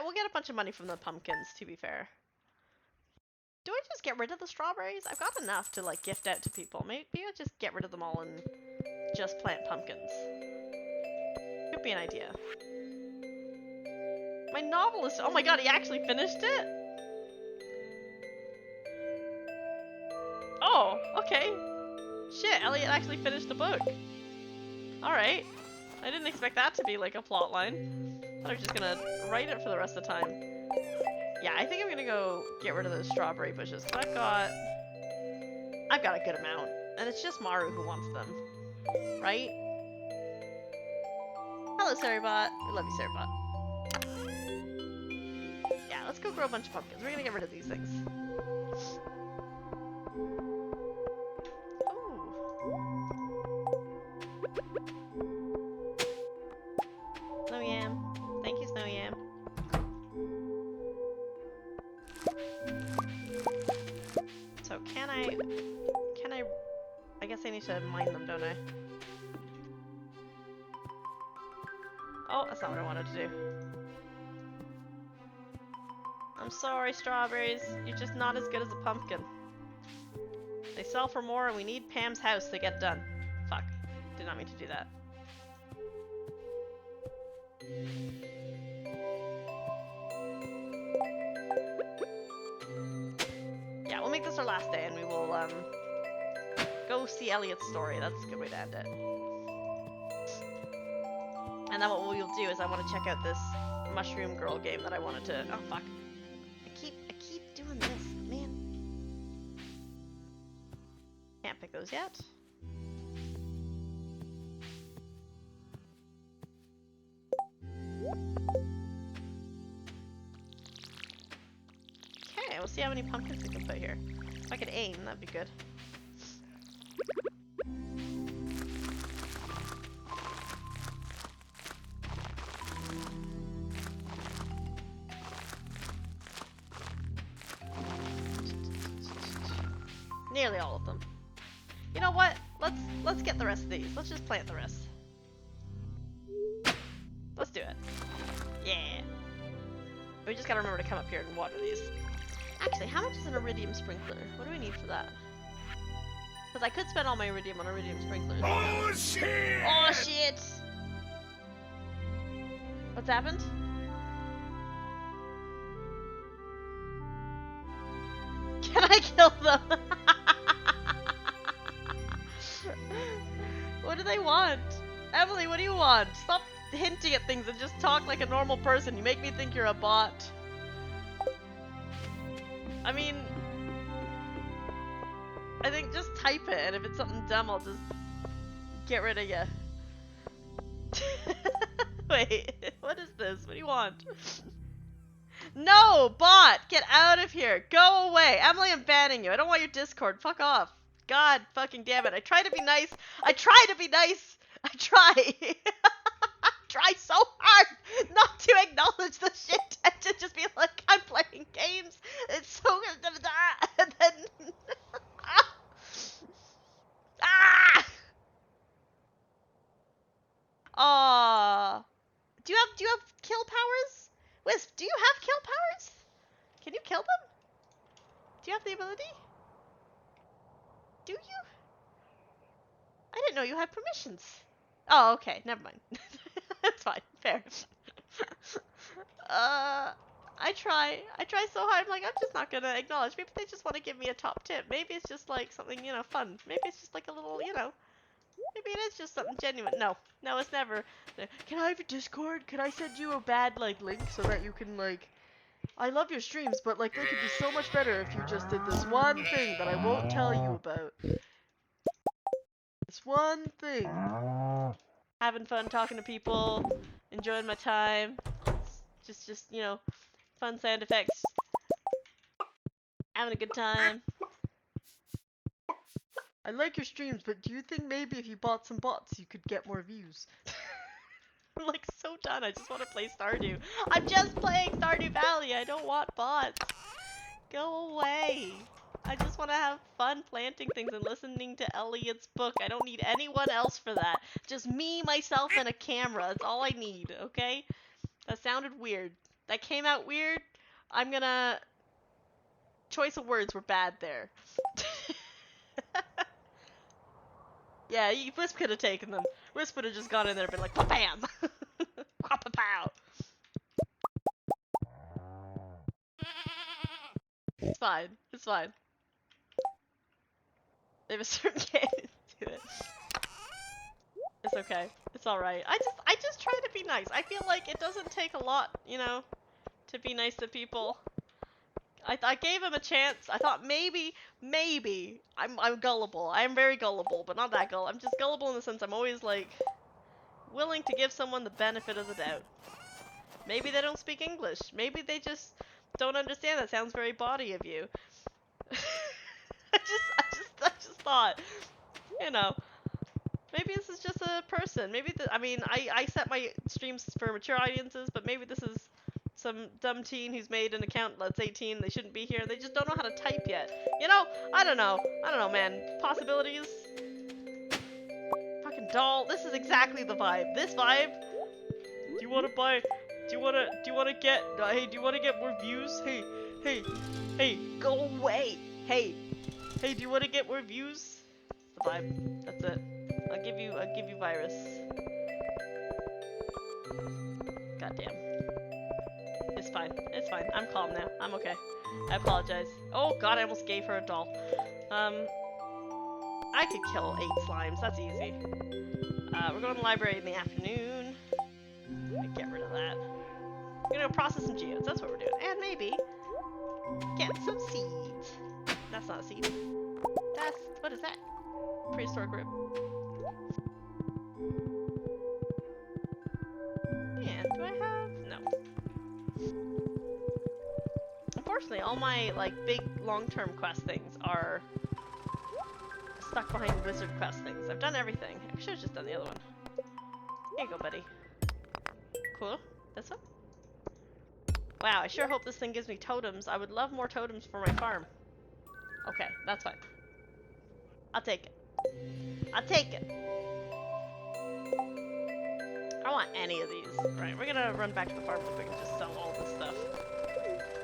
We'll get a bunch of money from the pumpkins, to be fair. Do I just get rid of the strawberries? I've got enough to like gift out to people. Maybe I just get rid of them all and just plant pumpkins. Could be an idea. My novelist, oh my god, he actually finished it? Oh, okay. Shit, Elliot actually finished the book. Alright. I didn't expect that to be like a plot line. I was just gonna write it for the rest of the time. Yeah, I think I'm gonna go get rid of those strawberry bushes. But I've got a good amount. And it's just Maru who wants them. Right? Hello, Sarybot. I love you, Sarybot. Yeah, let's go grow a bunch of pumpkins. We're gonna get rid of these things. Snow Yam. Thank you, Snow Yam. So can I, I guess I need to mine them, don't I? Oh, that's not what I wanted to do. I'm sorry, strawberries. You're just not as good as a pumpkin. They sell for more and we need Pam's house to get done. Fuck. Did not mean to do that. Yeah, we'll make this our last day and we will, go see Elliot's story. That's a good way to end it. And then what we'll do is I want to check out this Mushroom Girl game that I wanted to... Oh, fuck. I keep doing this, man. Can't pick those yet. Okay, we'll see how many pumpkins we can put here. If I could aim, that'd be good. Nearly all of them. You know what? Let's get the rest of these. Let's just plant the rest. Let's do it. Yeah. We just gotta remember to come up here and water these. Actually, how much is an iridium sprinkler? What do we need for that? Because I could spend all my iridium on iridium sprinklers. Oh shit! Oh shit! What's happened? Can I kill them? What do they want? Emily, what do you want? Stop hinting at things and just talk like a normal person. You make me think you're a bot. I mean, I think just type it, and if it's something dumb, I'll just get rid of you. Wait, what is this? What do you want? No, bot! Get out of here! Go away! Emily, I'm banning you. I don't want your Discord. Fuck off. God fucking damn it. I try to be nice. I try to be nice. I try. I try so hard not to acknowledge the shit and to just be like, I'm playing games. It's so good. And then... ah! Aww. Do you have kill powers? Wisp, do you have kill powers? Can you kill them? Do you have the ability? Do you? I didn't know you had permissions. Oh, okay. Never mind. That's fine. Fair. I try so hard. I'm like, I'm just not gonna acknowledge. Maybe they just want to give me a top tip. Maybe it's just like something, you know, fun. Maybe it's just like a little, you know. Maybe it is just something genuine. No, it's never. Can I have a Discord? Can I send you a bad like link so that you can like? I love your streams, but like they could be so much better if you just did this one thing that I won't tell you about. This one thing. Having fun talking to people, enjoying my time. Just you know, fun sound effects. Having a good time. I like your streams, but do you think maybe if you bought some bots, you could get more views? I'm like so done. I just want to play Stardew. I'm just playing Stardew Valley. I don't want bots. Go away. I just want to have fun planting things and listening to Elliot's book. I don't need anyone else for that. Just me, myself, and a camera. That's all I need, okay? That sounded weird. That came out weird. I'm gonna... Choice of words were bad there. Yeah, Wisp could have taken them. Wisp would have just gone in there and been like, bam! Quapapow! It's fine. It's fine. They have a certain cadence to it. It's okay. It's alright. I just try to be nice. I feel like it doesn't take a lot, you know, to be nice to people. I gave him a chance. I thought maybe I'm gullible. I am very gullible, but not that gullible. I'm just gullible in the sense I'm always like willing to give someone the benefit of the doubt. Maybe they don't speak English. Maybe they just don't understand. That sounds very bawdy of you. I just thought, you know, maybe this is just a person. Maybe I mean, I set my streams for mature audiences, but maybe this is some dumb teen who's made an account that's 18. They shouldn't be here. They just don't know how to type yet. You know, I don't know, man. Possibilities. Fucking doll. This is exactly the vibe. This vibe. Do you want to buy? Do you want to get? Hey, do you want to get more views? Hey, go away. Hey, do you want to get more views? That's the vibe. That's it. I'll give you virus. Goddamn. It's fine. It's fine. I'm calm now. I'm okay. I apologize. Oh god, I almost gave her a doll. I could kill 8 slimes. That's easy. We're going to the library in the afternoon. Let me get rid of that. We're gonna go process some geodes. That's what we're doing. And maybe get some seeds. That's not a seed. That's... what is that? Prehistoric rib. And do I have... no. Unfortunately, all my, like, big long-term quest things are stuck behind wizard quest things. I've done everything. I should have just done the other one. Here you go, buddy. Cool. This one? Wow, I sure hope this thing gives me totems. I would love more totems for my farm. Okay, that's fine. I'll take it. I'll take it. I don't want any of these. Right, we're gonna run back to the farm real quick and just sell all this stuff.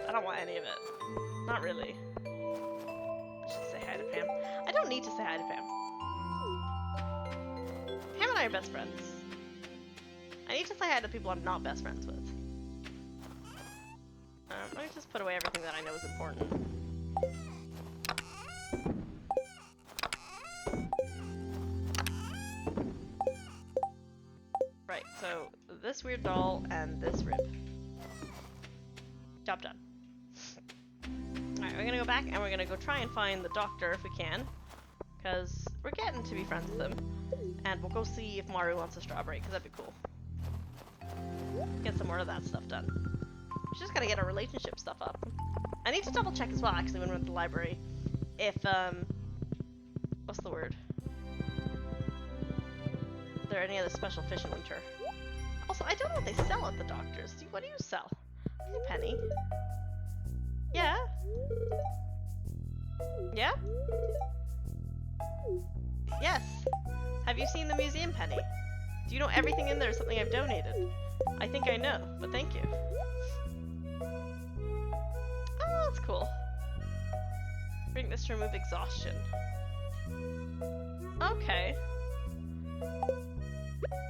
I don't want any of it. Not really. I should say hi to Pam. I don't need to say hi to Pam. Pam and I are best friends. I need to say hi to people I'm not best friends with. Let me just put away everything that I know is important. Right, so this weird doll and this rib. Job done. Alright, we're gonna go back and we're gonna go try and find the doctor if we can. Because we're getting to be friends with him. And we'll go see if Maru wants a strawberry, because that'd be cool. Get some more of that stuff done. We just gotta get our relationship stuff up. I need to double check as well, actually, when we're at the library. If, what's the word? Are there any other special fish in winter? Also, I don't know what they sell at the doctor's. What do you sell? Hey, Penny. Yeah? Yeah? Yes. Have you seen the museum, Penny? Do you know everything in there is something I've donated? I think I know, but thank you. Oh, that's cool. Drink this to remove exhaustion. Okay.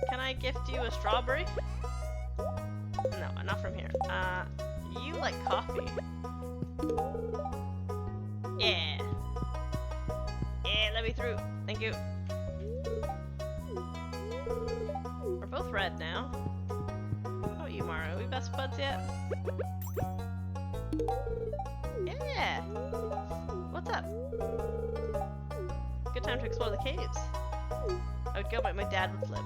Can I gift you a strawberry? No, not from here. You like coffee. Yeah. Yeah, let me through. Thank you. We're both red now. How about you, Maru? Are we best buds yet? Yeah! What's up? Good time to explore the caves. I would go, but my dad would flip.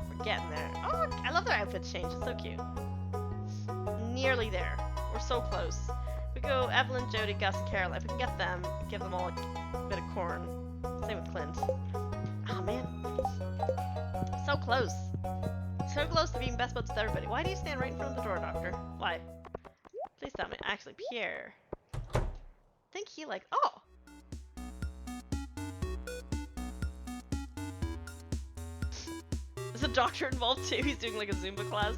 We're getting there. Oh, I love their outfits change. It's so cute. Nearly there. We're so close. We go Evelyn, Jody, Gus, and Caroline. If we can get them, give them all a bit of corn. Same with Clint. Oh man. So close. So close to being best buds with everybody. Why do you stand right in front of the door, Doctor? Why? Please tell me. Actually, Pierre. I think he like... Oh! Is the doctor involved too? He's doing like a Zumba class.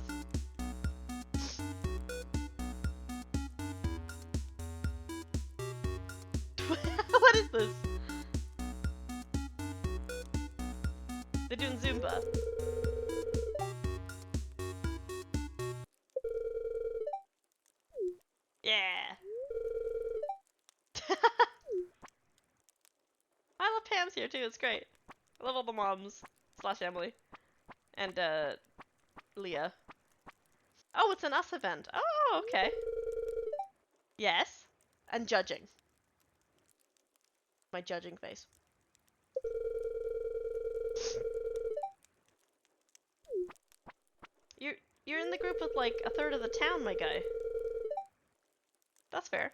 What is this? They're doing Zumba. Yeah. I love Pam's here too, it's great. I love all the moms / Emily. And Leah. Oh, it's an us event. Oh, okay. Yes. And judging. My judging face. You're in the group with like a third of the town, my guy. That's fair.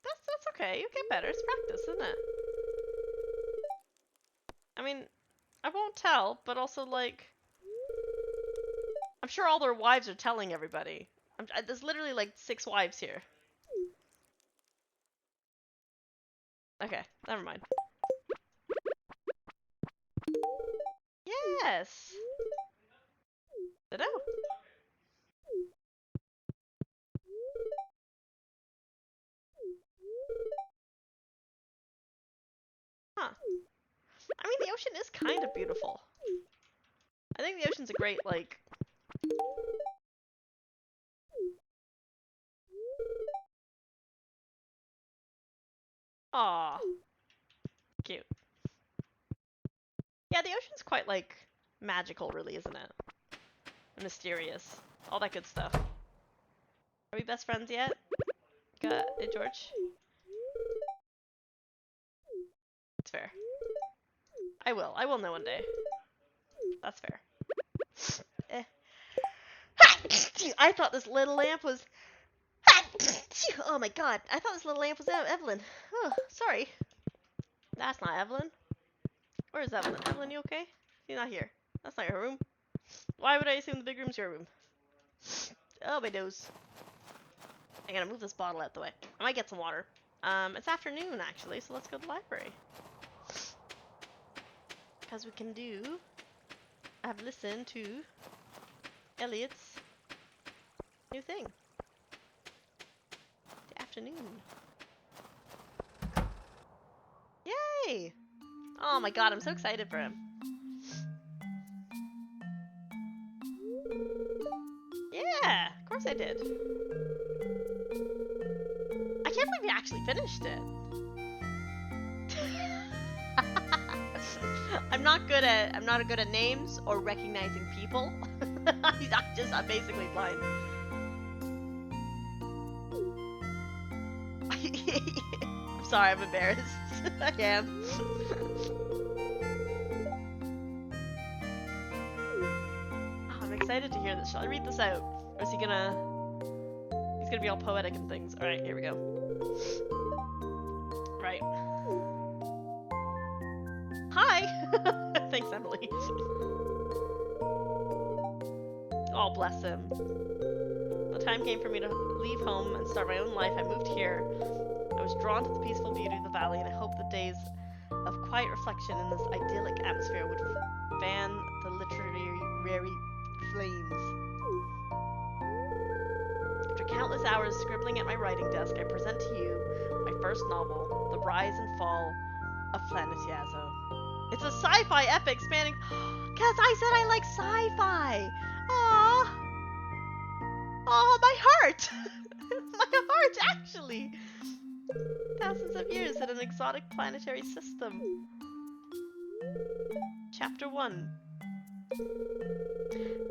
That's okay. You get better. It's practice, isn't it? I mean, I won't tell, but also like, I'm sure all their wives are telling everybody. There's literally like 6 wives here. Okay, never mind. Yes. Ditto. Huh. I mean, the ocean is kind of beautiful. I think the ocean's a great, like... Aw. Cute. Yeah, the ocean's quite, like, magical, really, isn't it? Mysterious. All that good stuff. Are we best friends yet? Hey, George? That's fair. I will know one day. That's fair. Eh. I thought this little lamp was... Oh my god, I thought this little lamp was Evelyn. Oh, sorry. That's not Evelyn. Where is Evelyn? Evelyn, you okay? She's not here. That's not your room. Why would I assume the big room's your room? Oh, my nose. I gotta move this bottle out the way. I might get some water. It's afternoon, actually, so let's go to the library. Because we can do... I've listened to Elliot's new thing. The afternoon. Yay! Oh my god, I'm so excited for him. Yeah, of course I did. I can't believe you actually finished it. I'm not good at names or recognizing people. I'm basically blind. I'm sorry, I'm embarrassed. I am. Oh, I'm excited to hear this. Shall I read this out? Or is he gonna... He's gonna be all poetic and things. Alright, here we go. Right. Hi! Thanks, Emily. Oh, bless him. The time came for me to leave home and start my own life. I moved here. I was drawn to the peaceful beauty of the valley, and I hoped the days of quiet reflection in this idyllic atmosphere would fan the literary flames. After countless hours scribbling at my writing desk, I present to you my first novel, The Rise and Fall of Planet Yazo. It's a sci-fi epic spanning... Cause I said I like sci-fi! Aww! Oh, my heart! My heart, actually! Thousands of years in an exotic planetary system. Chapter 1.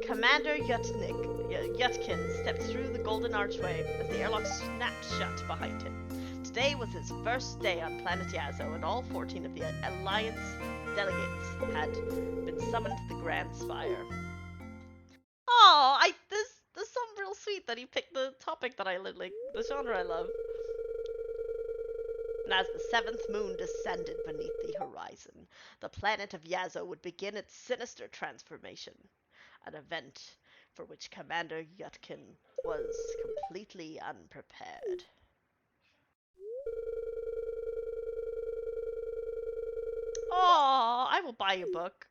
Commander Yutkin stepped through the golden archway as the airlock snapped shut behind him. Today was his first day on planet Yazo, and all 14 of the Alliance delegates had been summoned to the Grand Spire. Oh, this is so real sweet that he picked the topic that I like, the genre I love. And as the 7th moon descended beneath the horizon, the planet of Yazo would begin its sinister transformation, an event for which Commander Yutkin was completely unprepared. Oh, I will buy a book.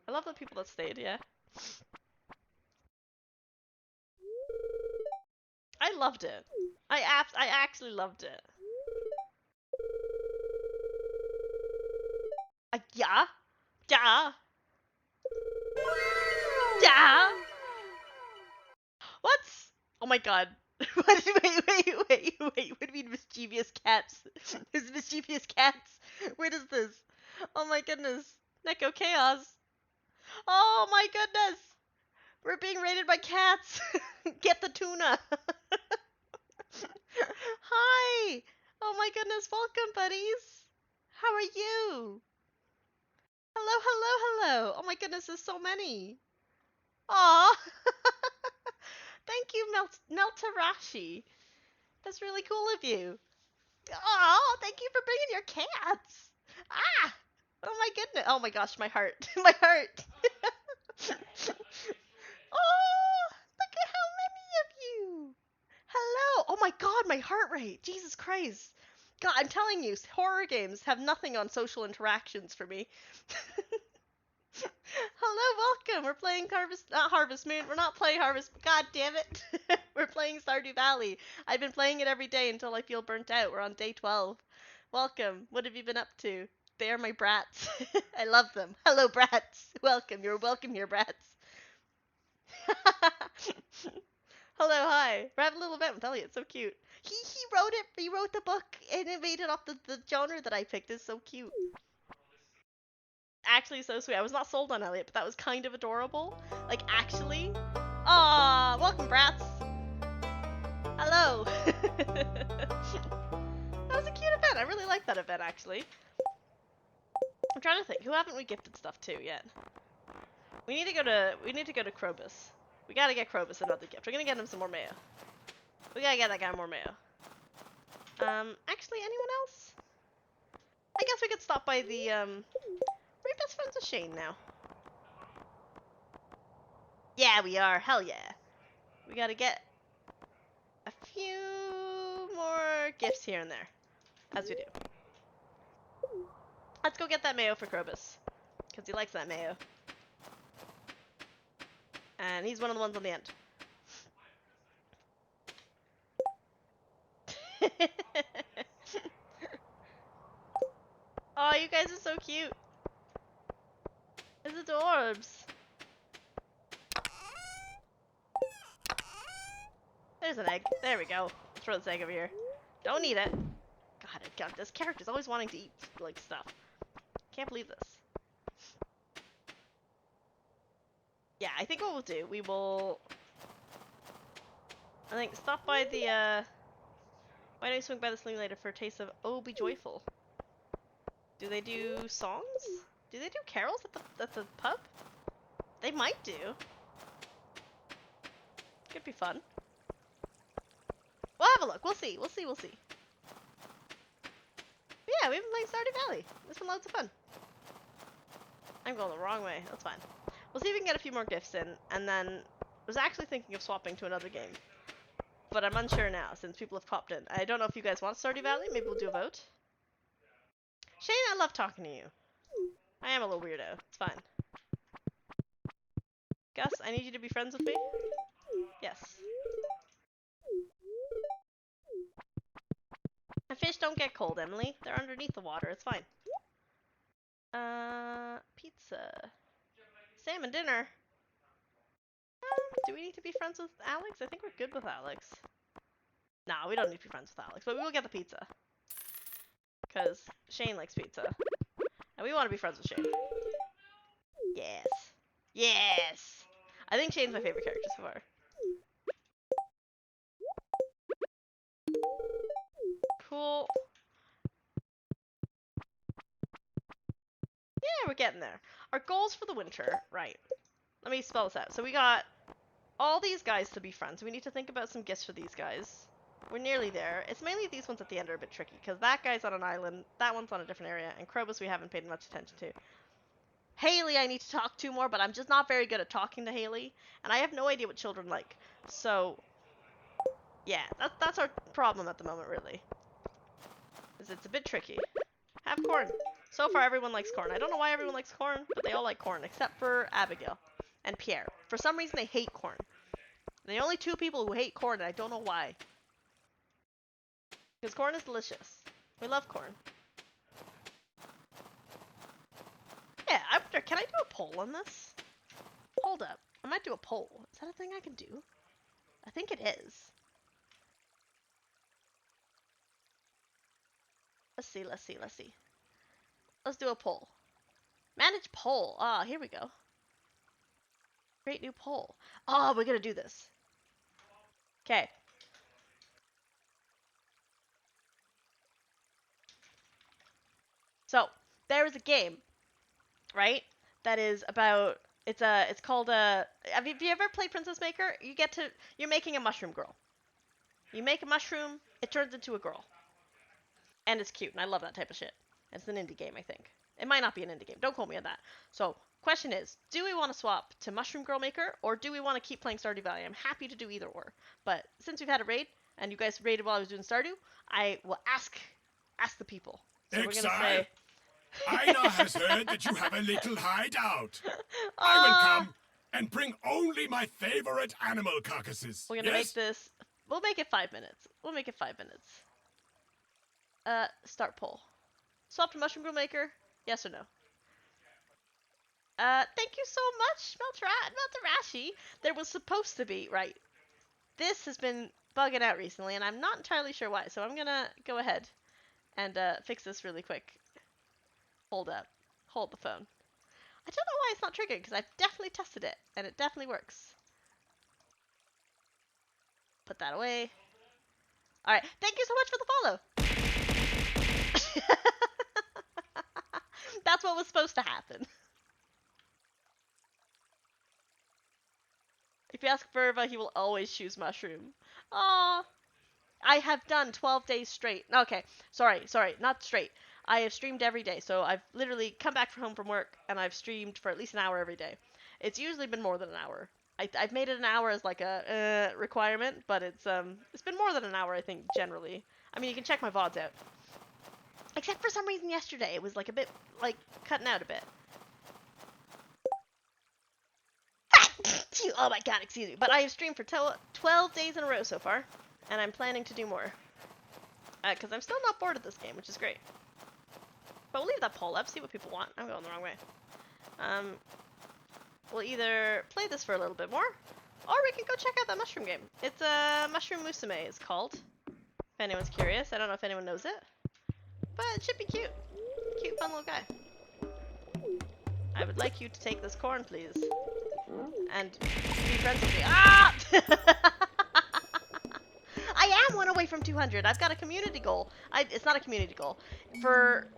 I love the people that stayed, yeah. I loved it. I actually loved it. Yeah. Yeah. Yeah. What's? Oh my god. Wait. What do you mean mischievous cats? There's mischievous cats. Where is this? Oh my goodness. Neko Chaos. Oh my goodness. We're being raided by cats. Get the tuna. Hi. Oh my goodness. Welcome, buddies. How are you? Hello. Oh my goodness, there's so many. Aw. Thank you, Meltarashi. That's really cool of you. Oh, thank you for bringing your cats. Ah! Oh my goodness. Oh my gosh, my heart. My heart. Oh, look at how many of you. Hello. Oh my god, my heart rate. Jesus Christ. God, I'm telling you, horror games have nothing on social interactions for me. Hello, welcome. We're playing Harvest Moon. We're not playing Harvest. God damn it. We're playing Stardew Valley. I've been playing it every day until I feel burnt out. We're on day 12. Welcome. What have you been up to? They are my brats. I love them. Hello, brats. Welcome. You're welcome here, brats. Hello, hi. We're having a little event with Elliot. So cute. He wrote it. He wrote the book and it made it off the genre that I picked. It's so cute. Actually so sweet. I was not sold on Elliot, but that was kind of adorable. Like, actually. Aww, welcome, brats. Hello. That was a cute event. I really liked that event, actually. I'm trying to think. Who haven't we gifted stuff to yet? We need to go to Krobus. We gotta get Krobus another gift. We're gonna get him some more mayo. We gotta get that guy more mayo. Actually, anyone else? I guess we could stop by the, we're best friends with Shane now. Yeah, we are. Hell yeah. We gotta get a few more gifts here and there. As we do. Let's go get that mayo for Krobus. Because he likes that mayo. And he's one of the ones on the end. Oh, you guys are so cute. It's adorbs. There's an egg. There we go. Throw this egg over here. Don't eat it. God, this character's always wanting to eat, like, stuff. Can't believe this. Yeah, I think what we'll do, we will... I think stop by the, why don't you swing by the simulator for a taste of Oh Be Joyful? Do they do songs? Do they do carols at the pub? They might do. Could be fun. We'll have a look. We'll see. But yeah, we've been playing Stardew Valley. It's been loads of fun. I'm going the wrong way. That's fine. We'll see if we can get a few more gifts in, and then I was actually thinking of swapping to another game. But I'm unsure now, since people have popped in. I don't know if you guys want Stardew Valley. Maybe we'll do a vote. Shane, I love talking to you. I am a little weirdo. It's fine. Gus, I need you to be friends with me. Yes. And fish don't get cold, Emily. They're underneath the water. It's fine. Pizza. Salmon dinner. Do we need to be friends with Alex? I think we're good with Alex. Nah, we don't need to be friends with Alex, but we will get the pizza. Because Shane likes pizza. And we want to be friends with Shane. Yes. Yes! I think Shane's my favorite character so far. Cool. Yeah, we're getting there. Our goals for the winter. Right. Let me spell this out. So we got all these guys to be friends. We need to think about some gifts for these guys. We're nearly there. It's mainly these ones at the end are a bit tricky, because that guy's on an island, that one's on a different area, and Krobus we haven't paid much attention to. Haley I need to talk to more, but I'm just not very good at talking to Haley, and I have no idea what children like. So, yeah, that's our problem at the moment, really. Is it's a bit tricky. Have corn. So far everyone likes corn. I don't know why everyone likes corn, but they all like corn, except for Abigail and Pierre. For some reason they hate corn. They're the only two people who hate corn, and I don't know why. Because corn is delicious. We love corn. Yeah, I wonder, can I do a poll on this? Hold up. I might do a poll. Is that a thing I can do? I think it is. Let's see, let's see, let's see. Let's do a poll. Manage poll. Ah, here we go. Create new poll. Oh, we're gonna do this. Okay. So, there is a game, right? That is about, it's called have you ever played Princess Maker? You're making a mushroom girl. You make a mushroom, it turns into a girl. And it's cute, and I love that type of shit. It's an indie game, I think. It might not be an indie game. Don't quote me on that. So, question is, do we want to swap to Mushroom Girl Maker, or do we want to keep playing Stardew Valley? I'm happy to do either or. But since we've had a raid, and you guys raided while I was doing Stardew, I will ask the people. So we're gonna say... Aina has heard that you have a little hideout. I will come and bring only my favorite animal carcasses. We're gonna make this... We'll make it 5 minutes. We'll make it 5 minutes. Start poll. Swap to Mushroom Girl Maker? Yes or no? Thank you so much, Meltarashi. There was supposed to be, right. This has been bugging out recently, and I'm not entirely sure why, so I'm gonna go ahead and fix this really quick. Hold up. Hold the phone. I don't know why it's not triggered, because I've definitely tested it, and it definitely works. Put that away. Alright, thank you so much for the follow! That's what was supposed to happen. If you ask Verva, he will always choose mushroom. Aww. I have done 12 days straight. Okay, sorry, not straight. I have streamed every day, so I've literally come back home from work, and I've streamed for at least an hour every day. It's usually been more than an hour. I've made it an hour as like a requirement, but it's been more than an hour, I think, generally. I mean, you can check my VODs out. Except for some reason yesterday, it was like a bit, like, cutting out a bit. Oh my god, excuse me. But I have streamed for 12 days in a row so far, and I'm planning to do more. Because I'm still not bored of this game, which is great. But we'll leave that poll up, see what people want. I'm going the wrong way. We'll either play this for a little bit more, or we can go check out that mushroom game. It's Mushroom Musume is called. If anyone's curious. I don't know if anyone knows it. But it should be cute. Cute, fun little guy. I would like you to take this corn, please. And be friends with me. Ah! I am one away from 200. I've got a community goal. It's not a community goal. For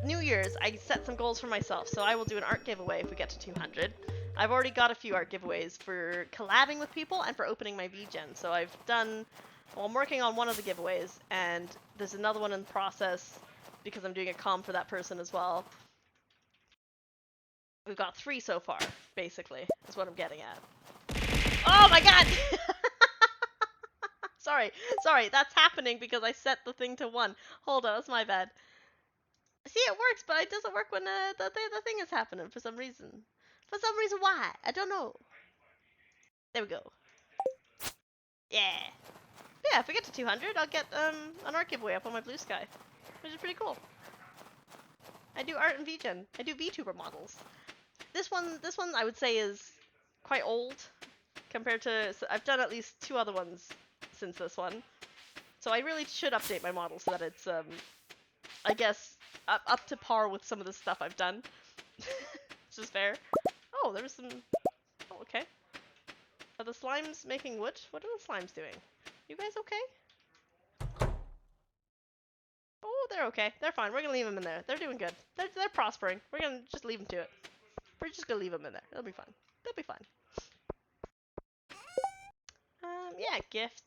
New Year's, I set some goals for myself. So I will do an art giveaway if we get to 200. I've already got a few art giveaways for collabing with people and for opening my VGen. So I've done... Well, I'm working on one of the giveaways. And there's another one in the process because I'm doing a comm for that person as well. We've got 3 so far, basically, is what I'm getting at. Oh my god! Sorry, that's happening because I set the thing to 1. Hold on, that's my bad. See, it works, but it doesn't work when the thing is happening for some reason. For some reason, why? I don't know. There we go. Yeah. Yeah, if we get to 200, I'll get an art giveaway up on my Blue Sky, which is pretty cool. I do art in VGen. I do VTuber models. This one I would say is quite old compared to... So I've done at least 2 other ones since this one. So I really should update my model so that it's, I guess, up to par with some of the stuff I've done. Which is fair. Oh, there was some... Oh, okay. Are the slimes making wood? What are the slimes doing? You guys okay? Oh, they're okay. They're fine. We're gonna leave them in there. They're doing good. They're prospering. We're gonna just leave them to it. We're just gonna leave them in there. It'll be fun. They'll be fun. Yeah, gifts.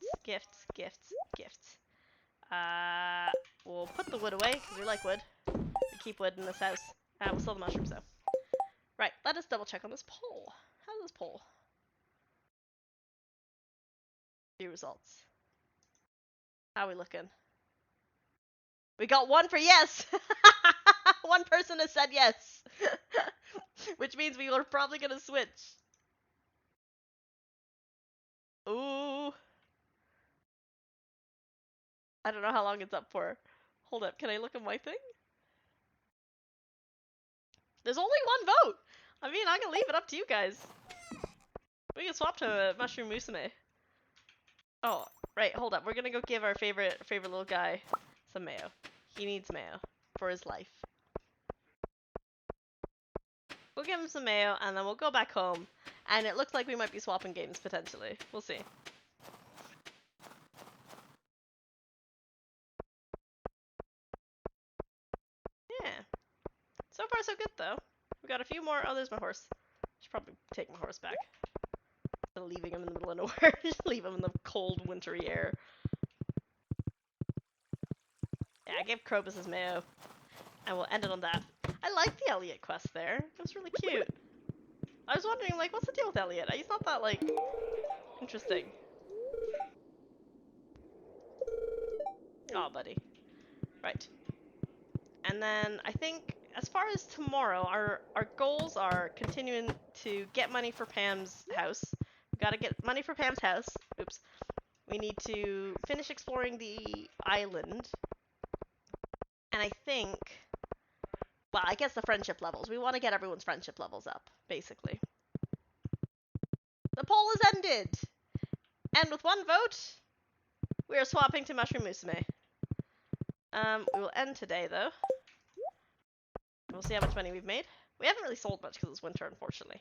We'll put the wood away, because we like wood. We keep wood in this house. We'll sell the mushrooms, though. Right, let us double check on this poll. How's this poll? View results. How are we looking? We got 1 for yes! 1 person has said yes! Which means we are probably gonna switch. Ooh. I don't know how long it's up for. Hold up, can I look at my thing? There's only one vote! I mean, I can leave it up to you guys. We can swap to Mushroom Musume. Oh, right, hold up. We're gonna go give our favorite little guy some mayo. He needs mayo for his life. We'll give him some mayo, and then we'll go back home. And it looks like we might be swapping games, potentially. We'll see. Yeah. So far, so good, though. We got a few more. Oh, there's my horse. Should probably take my horse back. Instead of leaving him in the middle of nowhere. Just leave him in the cold, wintry air. Yeah, I gave Krobus his mayo. And we'll end it on that. I like the Elliot quest there. It was really cute. I was wondering, like, what's the deal with Elliot? He's not that, like, interesting. Oh, buddy. Right. And then I think as far as tomorrow, our goals are continuing to get money for Pam's house. We gotta get money for Pam's house. Oops. We need to finish exploring the island. And I think, well, I guess the friendship levels. We want to get everyone's friendship levels up, basically. The poll is ended! And with one vote, we are swapping to Mushroom Musume. We will end today, though. We'll see how much money we've made. We haven't really sold much because it's winter, unfortunately.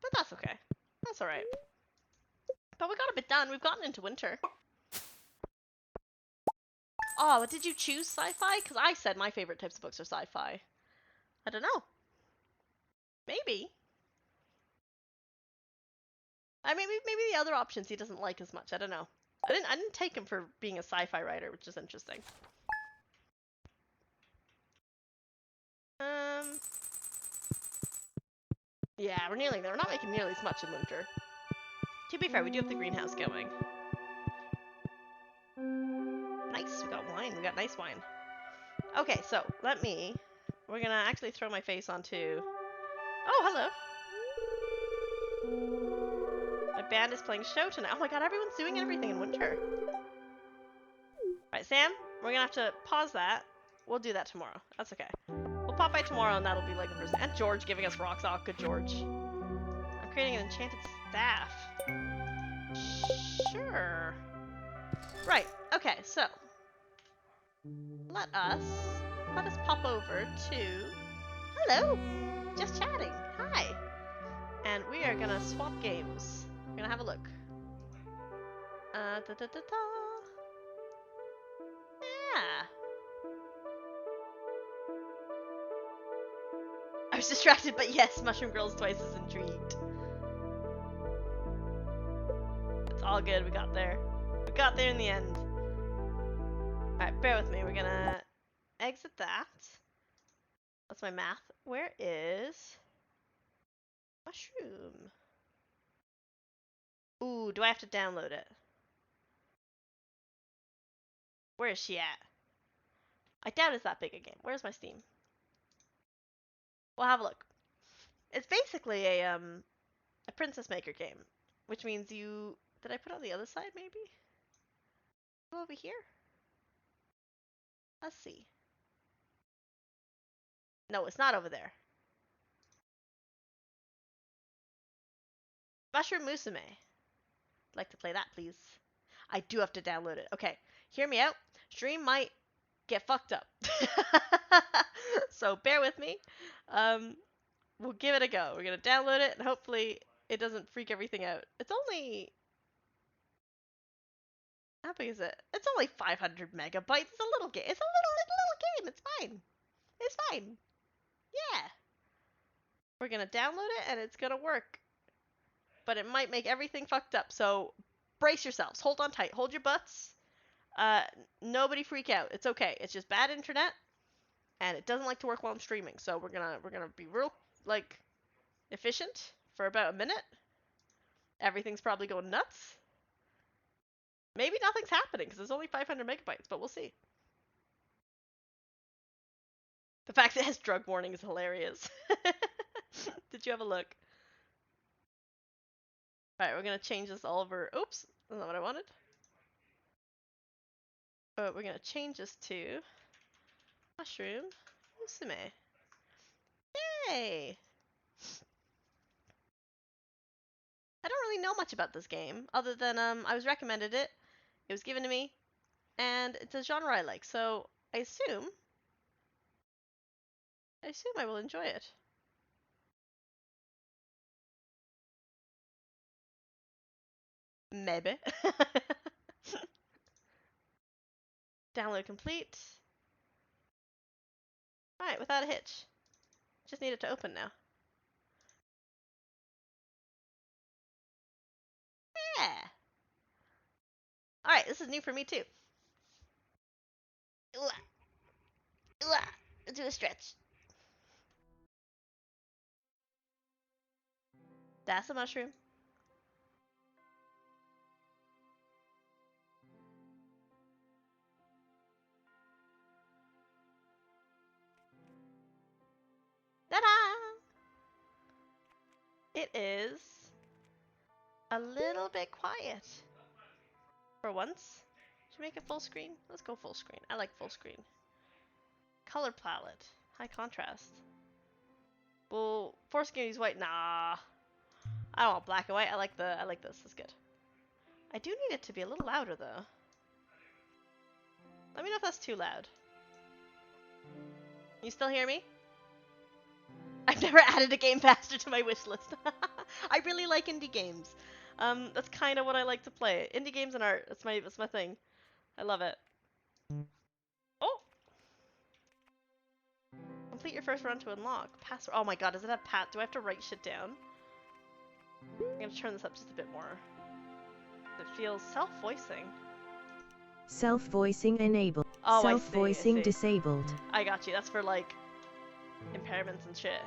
But that's okay. That's alright. But we got a bit done. We've gotten into winter. Oh, did you choose sci-fi? Because I said my favorite types of books are sci-fi. I don't know. Maybe. I mean, maybe the other options he doesn't like as much. I don't know. I didn't take him for being a sci-fi writer, which is interesting. Yeah, we're nearly there. We're not making nearly as much in winter. To be fair, we do have the greenhouse going. Nice, we got wine. We got nice wine. Okay, so we're gonna actually throw my face onto. Oh, hello. My band is playing show tonight. Oh my god, everyone's doing everything in winter. Alright, Sam, we're gonna have to pause that. We'll do that tomorrow. That's okay. We'll pop by tomorrow and that'll be like the first. And George giving us rocks. Oh, good George. I'm creating an enchanted staff. Sure. Right, okay, so let us pop over to hello, just chatting, hi, and we are gonna swap games. We're gonna have a look. Yeah. I was distracted, but yes, Mushroom Girl's twice as intrigued. It's all good. We got there. We got there in the end. Alright, bear with me. We're gonna exit that. That's my math. Where is Mushroom? Ooh, do I have to download it? Where is she at? I doubt it's that big a game. Where's my Steam? We'll have a look. It's basically a Princess Maker game, which means you. Did I put it on the other side? Maybe. Go over here. Let's see. No, it's not over there. Mushroom Musume. I'd like to play that, please. I do have to download it. Okay, hear me out. Stream might get fucked up. So bear with me. We'll give it a go. We're gonna download it and hopefully it doesn't freak everything out. It's only... How big is it? It's only 500 megabytes. It's a little game. It's a little game. It's fine. It's fine. Yeah. We're gonna download it and it's gonna work. But it might make everything fucked up. So brace yourselves. Hold on tight. Hold your butts. Nobody freak out. It's okay. It's just bad internet, and it doesn't like to work while I'm streaming. So we're gonna be real like efficient for about a minute. Everything's probably going nuts. Maybe nothing's happening because it's only 500 megabytes, but we'll see. The fact that it has drug warning is hilarious. Did you have a look? Alright, we're gonna change this all over. Oops, that's not what I wanted. But we're gonna change this to mushroom musume. Yay! I don't really know much about this game other than I was recommended it. It was given to me, and it's a genre I like. So I assume I will enjoy it. Maybe. Download complete. Alright, without a hitch. Just need it to open now. Yeah! Alright, this is new for me too. Do a stretch. That's a mushroom. Ta-da! It is a little bit quiet. For once. Should we make it full screen? Let's go full screen. I like full screen. Color palette. High contrast. Well, foreskin is white. Nah. I don't want black and white. I like this. That's good. I do need it to be a little louder though. Let me know if that's too loud. You still hear me? I've never added a game faster to my wish list. I really like indie games. That's kind of what I like to play. Indie games and art. That's my thing. I love it. Oh! Complete your first run to unlock. Password. Oh my god, does it have do I have to write shit down? I'm gonna turn this up just a bit more. It feels self-voicing. Self-voicing enabled. Oh, Self-voicing disabled. I got you. That's for like impairments and shit.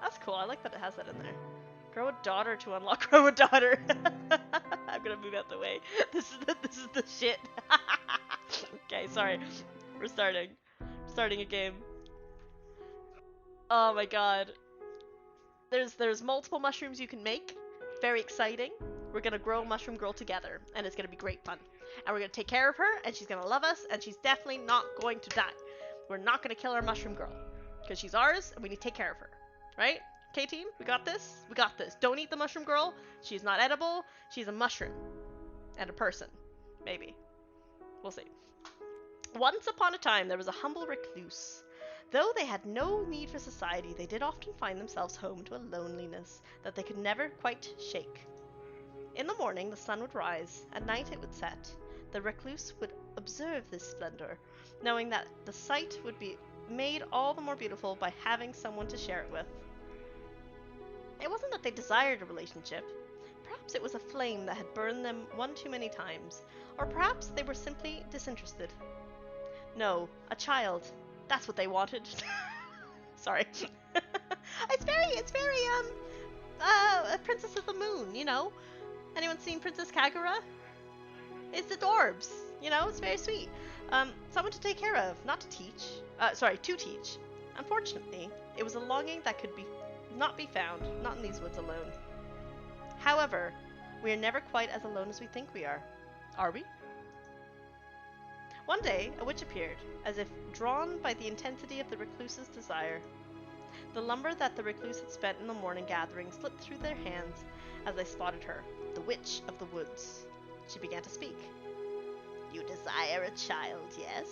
That's cool. I like that it has that in there. Grow a daughter to unlock grow a daughter. I'm gonna move out the way. This is the shit. Okay, sorry. We're starting. Starting a game. Oh my god. There's multiple mushrooms you can make. Very exciting. We're gonna grow Mushroom Girl together, and it's gonna be great fun. And we're gonna take care of her, and she's gonna love us, and she's definitely not going to die. We're not gonna kill our Mushroom Girl, because she's ours, and we need to take care of her. Right? Okay, team? We got this? We got this. Don't eat the Mushroom Girl. She's not edible. She's a mushroom. And a person. Maybe. We'll see. Once upon a time, there was a humble recluse. Though they had no need for society, they did often find themselves home to a loneliness that they could never quite shake. In the morning, the sun would rise. At night, it would set. The recluse would observe this splendor, knowing that the sight would be made all the more beautiful by having someone to share it with. It wasn't that they desired a relationship. Perhaps it was a flame that had burned them one too many times, or perhaps they were simply disinterested. No, a child. That's what they wanted. Sorry. It's very, Princess of the Moon, you know? Anyone seen Princess Kagura? It's adorbs, you know? It's very sweet. Someone to take care of, not to teach. To teach. Unfortunately, it was a longing that could not be found, not in these woods alone. However, we are never quite as alone as we think we are. Are we? One day, a witch appeared, as if drawn by the intensity of the recluse's desire. The lumber that the recluse had spent in the morning gathering slipped through their hands as they spotted her, the witch of the woods. She began to speak. You desire a child, yes?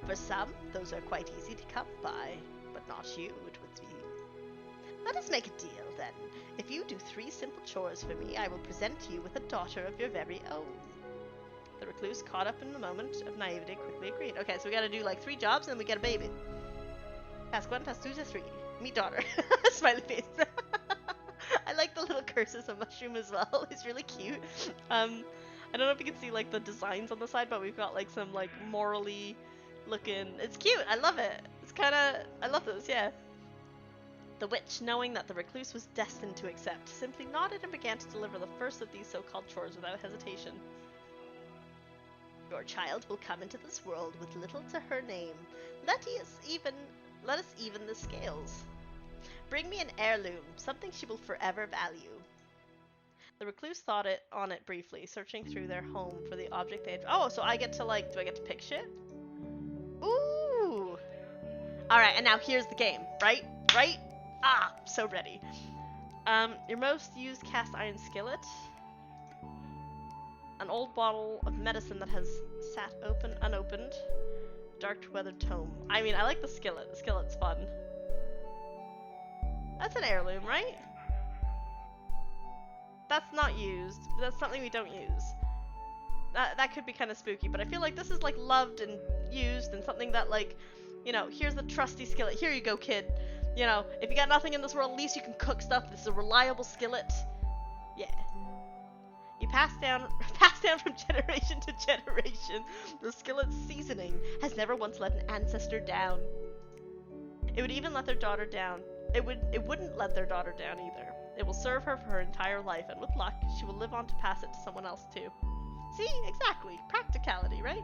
For some, those are quite easy to come by, but not you, it would be. Let us make a deal, then. If you do 3 simple chores for me, I will present you with a daughter of your very own. The recluse, caught up in the moment of naivety, quickly agreed. Okay, so we gotta do like 3 jobs and then we get a baby. Task 1, task 2, task 3. Meet daughter. Smiley face. I like the little curses of mushroom as well. It's really cute. I don't know if you can see like the designs on the side, but we've got like some like morally looking. It's cute. I love it. It's kind of. I love those. Yeah. The witch, knowing that the recluse was destined to accept, simply nodded and began to deliver the first of these so-called chores without hesitation. Your child will come into this world with little to her name. Let us even the scales. Bring me an heirloom, something she will forever value. The recluse thought on it briefly, searching through their home for the object they had. Oh, so I get to like, do I get to pick shit? Ooh. All right, and now here's the game, right? Right? Ah, so ready. Your most used cast iron skillet. An old bottle of medicine that has sat unopened. Dark weathered tome. I mean, I like the skillet. The skillet's fun. That's an heirloom, right? That's not used. That's something we don't use. That could be kind of spooky, but I feel like this is like loved and used and something that like, you know, here's the trusty skillet. Here you go, kid. You know, if you got nothing in this world, at least you can cook stuff. This is a reliable skillet. Yeah. You pass down from generation to generation. The skillet's seasoning has never once let an ancestor down. It would even let their daughter down. It wouldn't let their daughter down either. It will serve her for her entire life, and with luck, she will live on to pass it to someone else too. See? Exactly. Practicality, right?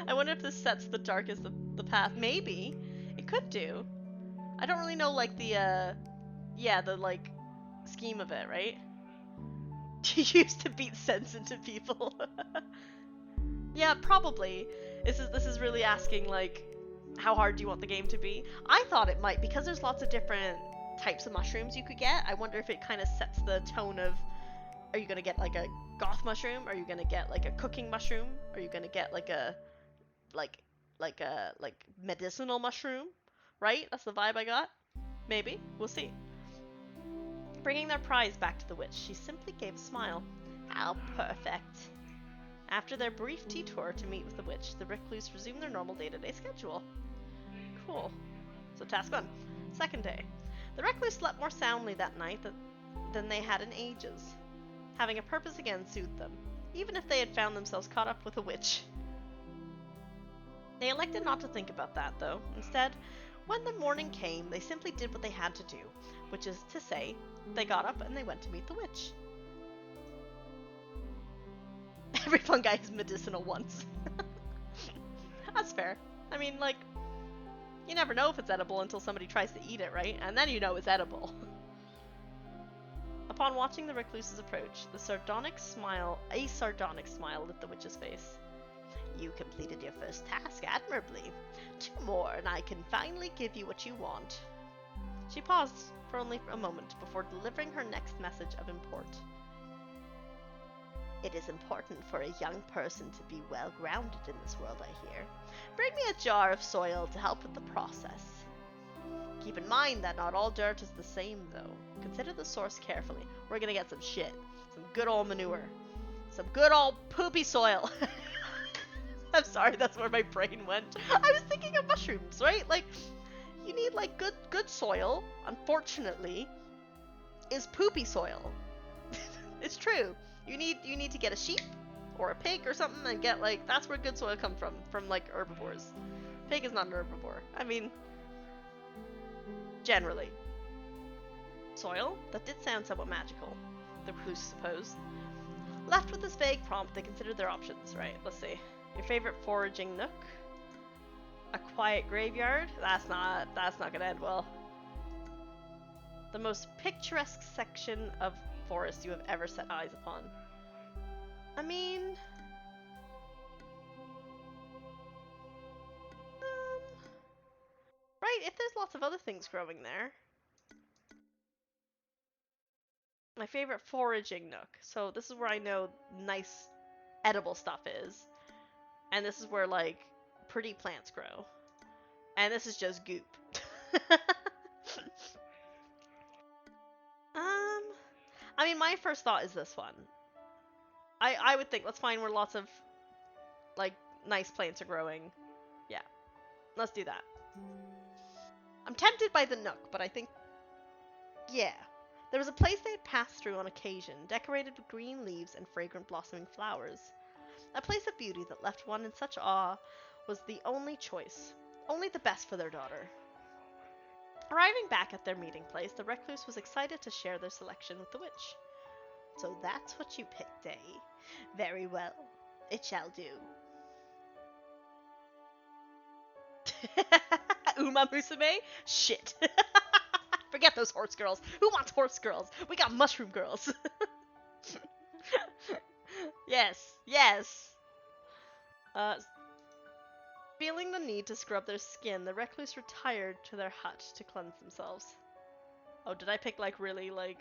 I wonder if this sets the darkest of the path. Maybe. It could do. I don't really know, like, the like, scheme of it, right? She used to beat sense into people. Yeah, probably. This is really asking, like, how hard do you want the game to be? I thought it might, because there's lots of different types of mushrooms you could get. I wonder if it kind of sets the tone of, are you gonna get like a goth mushroom? Are you gonna get like a cooking mushroom? Are you gonna get like a like medicinal mushroom? Right? That's the vibe I got. Maybe. We'll see. Bringing their prize back to the witch, she simply gave a smile. How perfect. After their brief detour to meet with the witch, the recluse resumed their normal day-to-day schedule. Cool. So task 1. Second day. The recluse slept more soundly that night than they had in ages. Having a purpose again soothed them, even if they had found themselves caught up with a witch. They elected not to think about that, though. Instead, when the morning came, they simply did what they had to do, which is to say, they got up and they went to meet the witch. Every fungi is medicinal once. That's fair. I mean, like, you never know if it's edible until somebody tries to eat it, right? And then you know it's edible. Upon watching the recluse's approach, a sardonic smile lit the witch's face. You completed your first task admirably. 2 more, and I can finally give you what you want. She paused for only a moment before delivering her next message of import. It is important for a young person to be well-grounded in this world, I hear. Bring me a jar of soil to help with the process. Keep in mind that not all dirt is the same, though. Consider the source carefully. We're gonna get some shit. Some good old manure. Some good old poopy soil. I'm sorry, that's where my brain went. I was thinking of mushrooms, right? Like, you need, like, good soil, unfortunately, is poopy soil. It's true. You need to get a sheep or a pig or something and get, like, that's where good soil comes from, like, herbivores. Pig is not an herbivore. I mean, generally. Soil? That did sound somewhat magical, the recluse supposed. Left with this vague prompt, they considered their options. Right, let's see. Your favorite foraging nook? A quiet graveyard? That's not gonna end well. The most picturesque section of forest you have ever set eyes upon. I mean, right, if there's lots of other things growing there. My favorite foraging nook. So this is where I know nice edible stuff is. And this is where, like, pretty plants grow. And this is just goop. I mean, my first thought is this one. I would think, let's find where lots of, like, nice plants are growing. Yeah. Let's do that. I'm tempted by the nook, but I think, yeah. There was a place they had passed through on occasion, decorated with green leaves and fragrant blossoming flowers. A place of beauty that left one in such awe was the only choice, only the best for their daughter. Arriving back at their meeting place, the recluse was excited to share their selection with the witch. So that's what you picked, eh? Very well. It shall do. Uma Musume? Shit. Forget those horse girls. Who wants horse girls? We got mushroom girls. Yes, yes. Uh, Feeling the need to scrub their skin, the recluse retired to their hut to cleanse themselves. Oh, did I pick like really like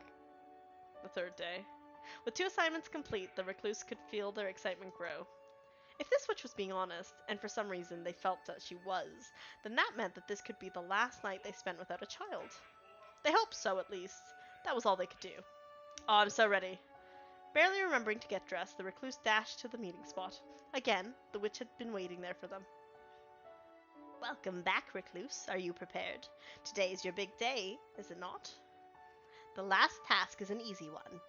the third day? With 2 assignments complete, the recluse could feel their excitement grow. If this witch was being honest, and for some reason they felt that she was, then that meant that this could be the last night they spent without a child. They hoped so, at least. That was all they could do. Oh, I'm so ready. Barely remembering to get dressed, the recluse dashed to the meeting spot. Again, the witch had been waiting there for them. Welcome back, recluse. Are you prepared? Today is your big day, is it not? The last task is an easy one.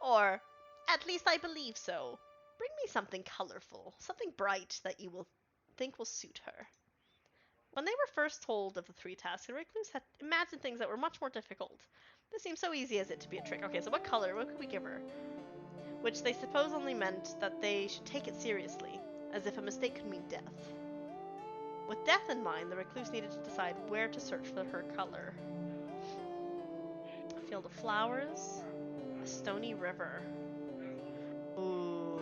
Or, at least I believe so. Bring me something colorful, something bright that you will think will suit her. When they were first told of the 3 tasks, the recluse had imagined things that were much more difficult. This seemed so easy as it to be a trick. Okay, so what color? What could we give her? Which they suppose only meant that they should take it seriously, as if a mistake could mean death. With death in mind, the recluse needed to decide where to search for her color. A field of flowers, a stony river. Ooh.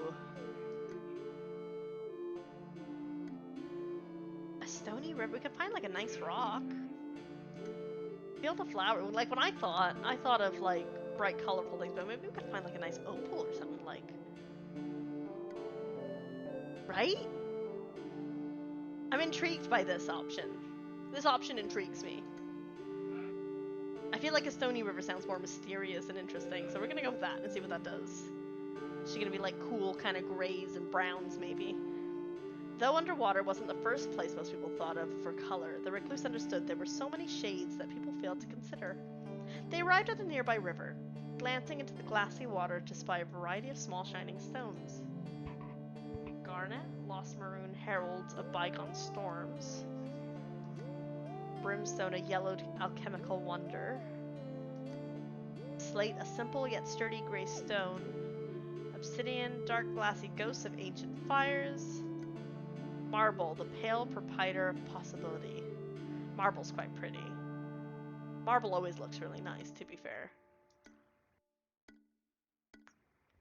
A stony river? We could find like a nice rock. Field of flowers. Like when I thought of like bright colorful things, but maybe we could find like a nice opal or something like. Right? I'm intrigued by this option. This option intrigues me. I feel like a stony river sounds more mysterious and interesting, so we're gonna go with that and see what that does. Is she gonna be like cool kind of grays and browns maybe? Though underwater wasn't the first place most people thought of for color, the recluse understood there were so many shades that people failed to consider. They arrived at a nearby river, glancing into the glassy water to spy a variety of small shining stones. Garnet, lost maroon heralds of bygone storms. Brimstone, a yellowed alchemical wonder. Slate, a simple yet sturdy gray stone. Obsidian, dark glassy ghosts of ancient fires. Marble, the pale proprietor of possibility. Marble's quite pretty. Marble always looks really nice, to be fair.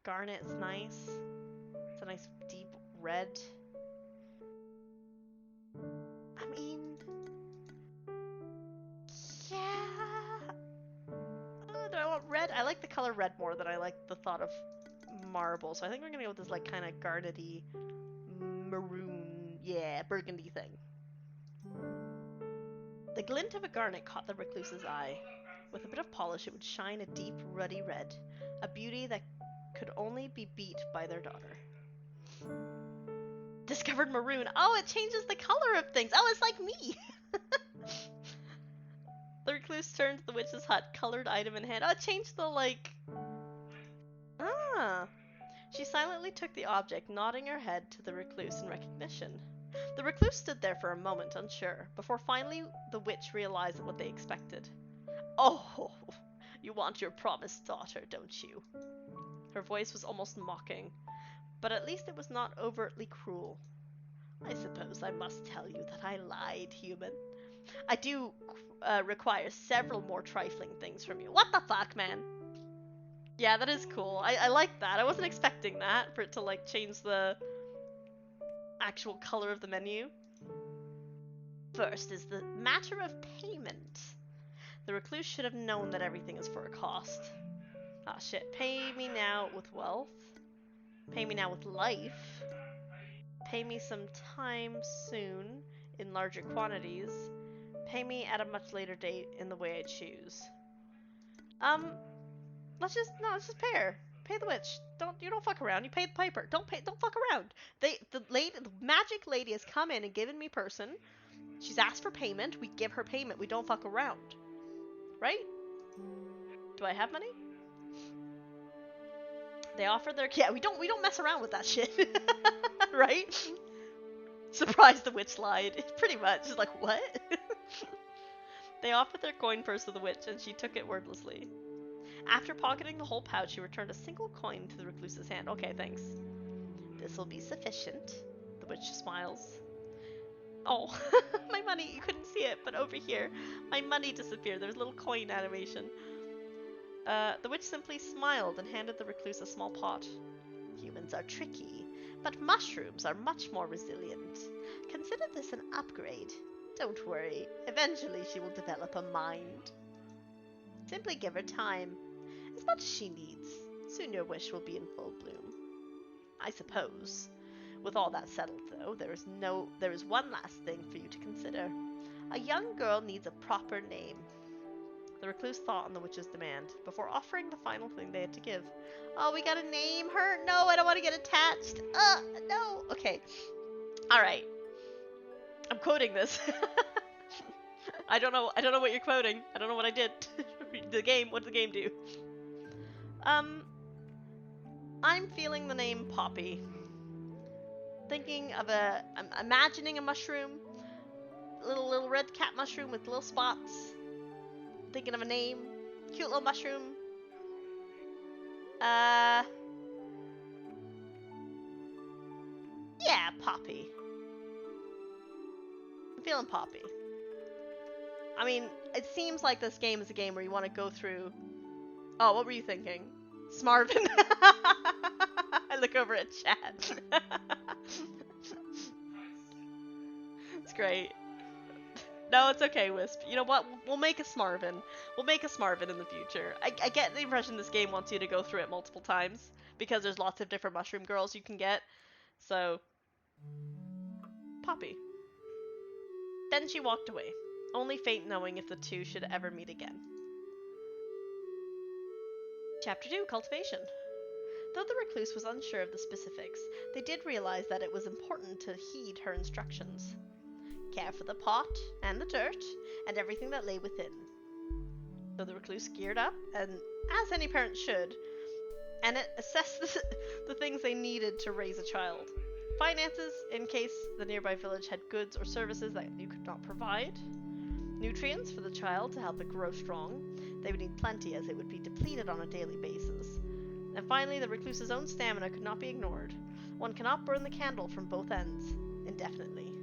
Garnet's nice. It's a nice deep red. I mean, yeah. Do I want red? I like the color red more than I like the thought of marble. So I think we're gonna go with this like kind of garnety maroon, yeah, burgundy thing. The glint of a garnet caught the recluse's eye. With a bit of polish, it would shine a deep, ruddy red, a beauty that could only be beat by their daughter. Discovered maroon. Oh, it changes the color of things. Oh, it's like me. The recluse turned to the witch's hut, colored item in hand. Oh, it changed the like. Ah. She silently took the object, nodding her head to the recluse in recognition. The recluse stood there for a moment, unsure, before finally the witch realized what they expected. Oh, you want your promised daughter, don't you? Her voice was almost mocking, but at least it was not overtly cruel. I suppose I must tell you that I lied, human. I do require several more trifling things from you. What the fuck, man? Yeah, that is cool. I like that. I wasn't expecting that, for it to like change the actual color of the menu. First is the matter of payment. The recluse should have known that everything is for a cost. Ah, shit. Pay me now with wealth. Pay me now with life. Pay me some time soon in larger quantities. Pay me at a much later date in the way I choose. Let's just pay her. Pay the witch. You don't fuck around. You pay the piper. Don't fuck around. The magic lady has come in and given me person. She's asked for payment. We give her payment. We don't fuck around. Right? Do I have money? They offered their we don't mess around with that shit. Right? Surprised the witch lied. Pretty much. She's like, what? They offered their coin purse to the witch, and she took it wordlessly. After pocketing the whole pouch, she returned a single coin to the recluse's hand. Okay, thanks. This will be sufficient. The witch smiles. Oh, my money. You couldn't see it, but over here, my money disappeared. There's a little coin animation. The witch simply smiled and handed the recluse a small pot. Humans are tricky, But mushrooms are much more resilient. Consider this an upgrade. Don't worry, eventually she will develop a mind. Simply give her time. As much as she needs. Soon your wish will be in full bloom. I suppose. With all that settled, though, there is one last thing for you to consider. A young girl needs a proper name. The recluse thought on the witch's demand, before offering the final thing they had to give. Oh, we gotta name her? No, I don't want to get attached. No. Okay. Alright. I'm quoting this. I don't know what you're quoting. I don't know what I did. The game, what did the game do? I'm feeling the name Poppy. Thinking of I'm imagining a mushroom. Little red cat mushroom with little spots. Thinking of a name. Cute little mushroom. Yeah, Poppy. I'm feeling Poppy. I mean, it seems like this game is a game where you want to go through... Oh, what were you thinking? Smarvin. I look over at chat. It's great. No, it's okay, Wisp. You know what? We'll make a Smarvin. We'll make a Smarvin in the future. I get the impression this game wants you to go through it multiple times, because there's lots of different mushroom girls you can get. So... Poppy. Then she walked away, only fate knowing if the two should ever meet again. Chapter 2, Cultivation. Though the recluse was unsure of the specifics, they did realize that it was important to heed her instructions. Care for the pot, and the dirt, and everything that lay within. So the recluse geared up, and as any parent should, and it assessed the things they needed to raise a child. Finances, in case the nearby village had goods or services that you could not provide. Nutrients for the child to help it grow strong. They would need plenty as it would be depleted on a daily basis. And finally, the recluse's own stamina could not be ignored. One cannot burn the candle from both ends indefinitely.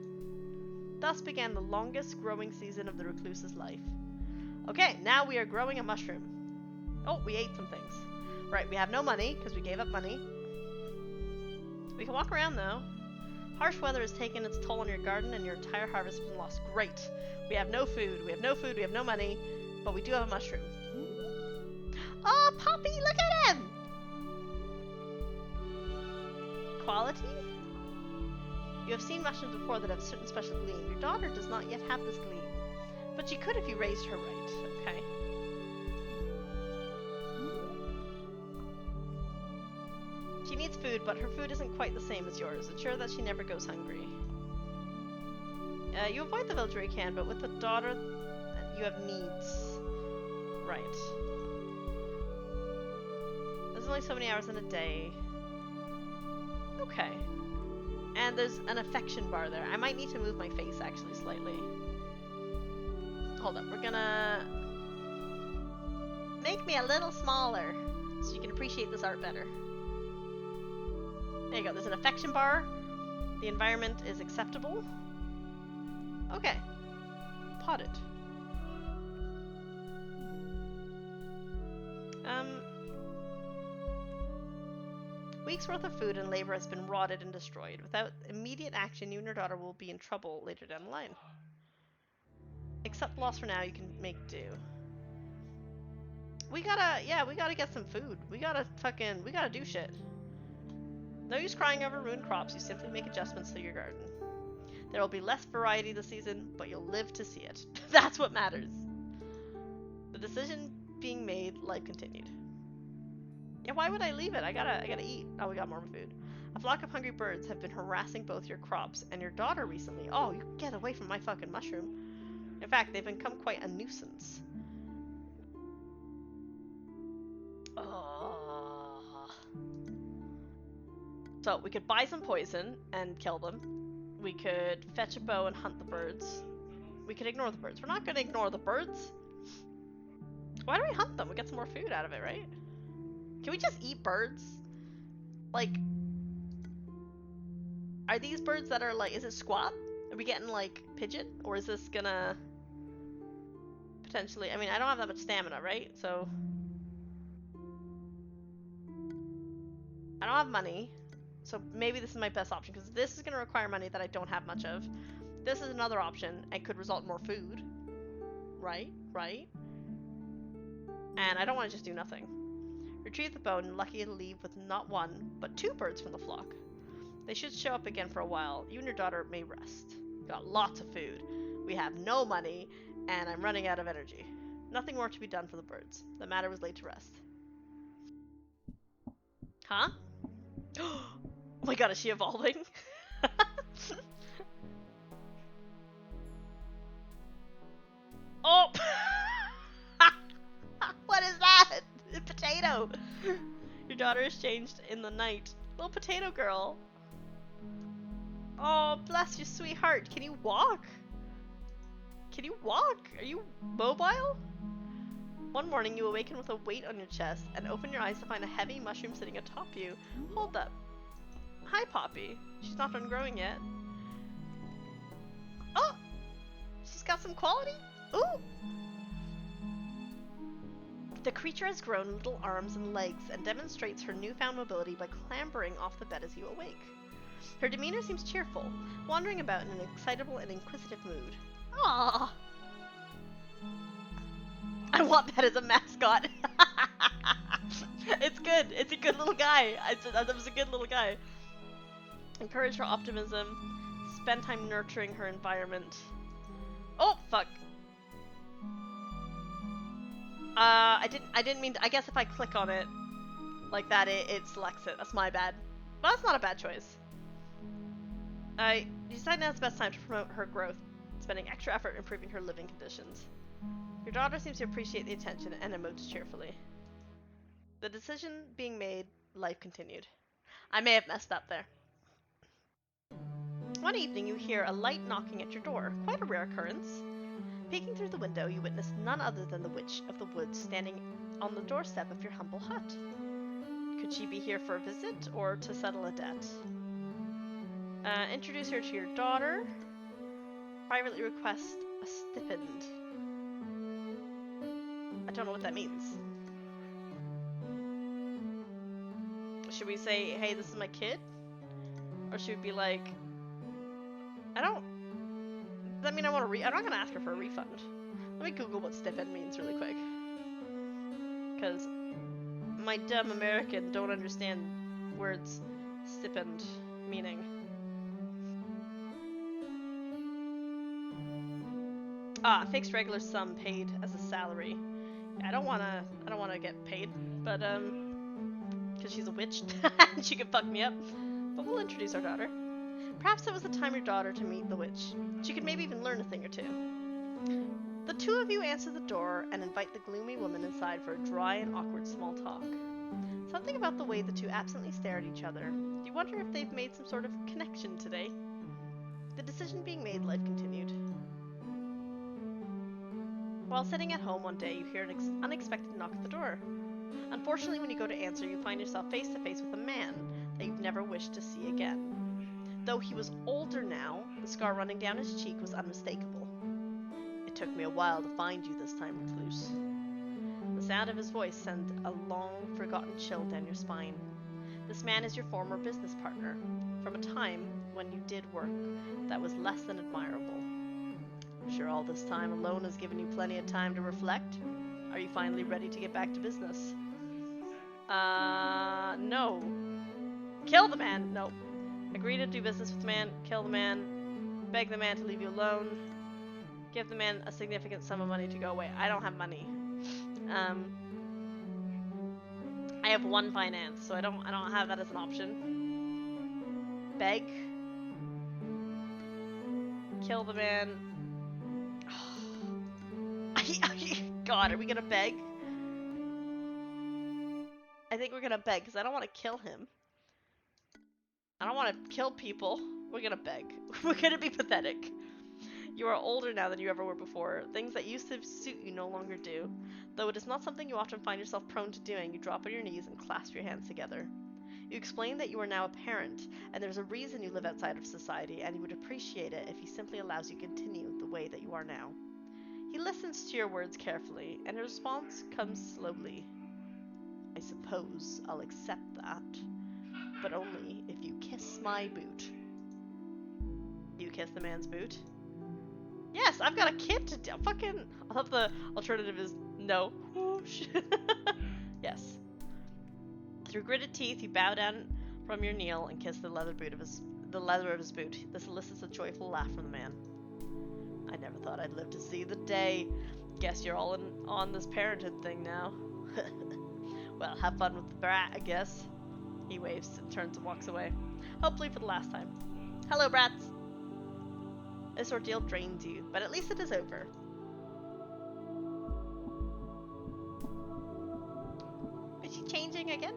Thus began the longest growing season of the recluse's life. Okay, now we are growing a mushroom. Oh, we ate some things. Right, we have no money, because we gave up money. We can walk around, though. Harsh weather has taken its toll on your garden, and your entire harvest has been lost. Great. We have no food, we have no money, but we do have a mushroom. Oh, Poppy, look at him! Quality? You have seen mushrooms before that have a certain special gleam. Your daughter does not yet have this gleam, but she could if you raised her right. Okay. She needs food, but her food isn't quite the same as yours. Ensure that she never goes hungry. You avoid the village where you can, but with the daughter, you have needs. Right. There's only so many hours in a day. Okay. And there's an affection bar there. I might need to move my face, actually, slightly. Hold up. We're gonna... make me a little smaller, so you can appreciate this art better. There you go. There's an affection bar. The environment is acceptable. Okay. Potted. Weeks worth of food and labor has been rotted and destroyed. Without immediate action, you and your daughter will be in trouble later down the line. Accept loss for now, you can make do. We gotta get some food. We gotta do shit. No use crying over ruined crops, you simply make adjustments to your garden. There will be less variety this season, but you'll live to see it. That's what matters. The decision being made, life continued. Yeah, why would I leave it? I gotta eat. Oh, we got more food. A flock of hungry birds have been harassing both your crops and your daughter recently. Oh, you get away from my fucking mushroom. In fact, they've become quite a nuisance. Oh. So, we could buy some poison and kill them. We could fetch a bow and hunt the birds. We could ignore the birds. We're not gonna ignore the birds. Why do we hunt them? We get some more food out of it, right? Can we just eat birds? Like, are these birds that are like, is it squab? Are we getting like pigeon? Or is this gonna potentially, I mean, I don't have that much stamina, right? So, I don't have money. So maybe this is my best option, because this is going to require money that I don't have much of. This is another option and could result in more food. Right? Right? And I don't want to just do nothing. Retrieve the bone and lucky to leave with not one, but 2 birds from the flock. They should show up again for a while. You and your daughter may rest. Got lots of food. We have no money, and I'm running out of energy. Nothing more to be done for the birds. The matter was laid to rest. Huh? Oh my god, is she evolving? Oh! What is that? A potato! Your daughter is changed in the night. Little potato girl. Oh, bless your sweetheart. Can you walk? Can you walk? Are you mobile? One morning you awaken with a weight on your chest and open your eyes to find a heavy mushroom sitting atop you. Hold up. Hi, Poppy. She's not done growing yet. Oh! She's got some quality? Ooh! The creature has grown little arms and legs and demonstrates her newfound mobility by clambering off the bed as you awake. Her demeanor seems cheerful, wandering about in an excitable and inquisitive mood. Aww! I want that as a mascot. It's good. It's a good little guy. That was a good little guy. Encourage her optimism. Spend time nurturing her environment. Oh, fuck. I didn't mean to, I guess if I click on it like that, it selects it. That's my bad. But that's not a bad choice. You decide now it's the best time to promote her growth, spending extra effort improving her living conditions. Your daughter seems to appreciate the attention and emotes cheerfully. The decision being made, life continued. I may have messed up there. One evening you hear a light knocking at your door, quite a rare occurrence. Peeking through the window, you witness none other than the Witch of the Woods standing on the doorstep of your humble hut. Could she be here for a visit or to settle a debt? Introduce her to your daughter. Privately request a stipend. I don't know what that means. Should we say, hey, this is my kid? Or should we be like, I don't... Does that mean I want to I'm not going to ask her for a refund. Let me Google what stipend means really quick. Because my dumb American don't understand words stipend meaning. Fixed regular sum paid as a salary. I don't wanna get paid, but because she's a witch and she could fuck me up. But we'll introduce our daughter. Perhaps it was the time your daughter to meet the witch. She could maybe even learn a thing or two. The two of you answer the door and invite the gloomy woman inside for a dry and awkward small talk. Something about the way the two absently stare at each other. You wonder if they've made some sort of connection today. The decision being made, life continued. While sitting at home one day, you hear an unexpected knock at the door. Unfortunately, when you go to answer, you find yourself face to face with a man that you've never wished to see again. Though he was older now, the scar running down his cheek was unmistakable. It took me a while to find you this time, recluse. The sound of his voice sent a long-forgotten chill down your spine. This man is your former business partner, from a time when you did work that was less than admirable. I'm sure all this time alone has given you plenty of time to reflect. Are you finally ready to get back to business? No. Kill the man! No. Agree to do business with the man, kill the man, beg the man to leave you alone, give the man a significant sum of money to go away. I don't have money. I have 1 finance, so I don't have that as an option. Beg. Kill the man. God, are we gonna beg? I think we're gonna beg, because I don't want to kill him. I don't want to kill people. We're gonna beg. We're gonna be pathetic. You are older now than you ever were before. Things that used to suit you no longer do. Though it is not something you often find yourself prone to doing, you drop on your knees and clasp your hands together. You explain that you are now a parent, and there's a reason you live outside of society, and you would appreciate it if he simply allows you to continue the way that you are now. He listens to your words carefully, and his response comes slowly. I suppose I'll accept that. but only if you kiss my boot. You kiss the man's boot? Yes, I've got a kid to fucking... I love the alternative is no. Whoosh. Yes. Through gritted teeth, you bow down from your kneel and kiss the leather of his boot. This elicits a joyful laugh from the man. I never thought I'd live to see the day. Guess you're all on this parenthood thing now. Well, have fun with the brat, I guess. He waves and turns and walks away. Hopefully for the last time. Hello, brats! This ordeal drains you, but at least it is over. Is she changing again?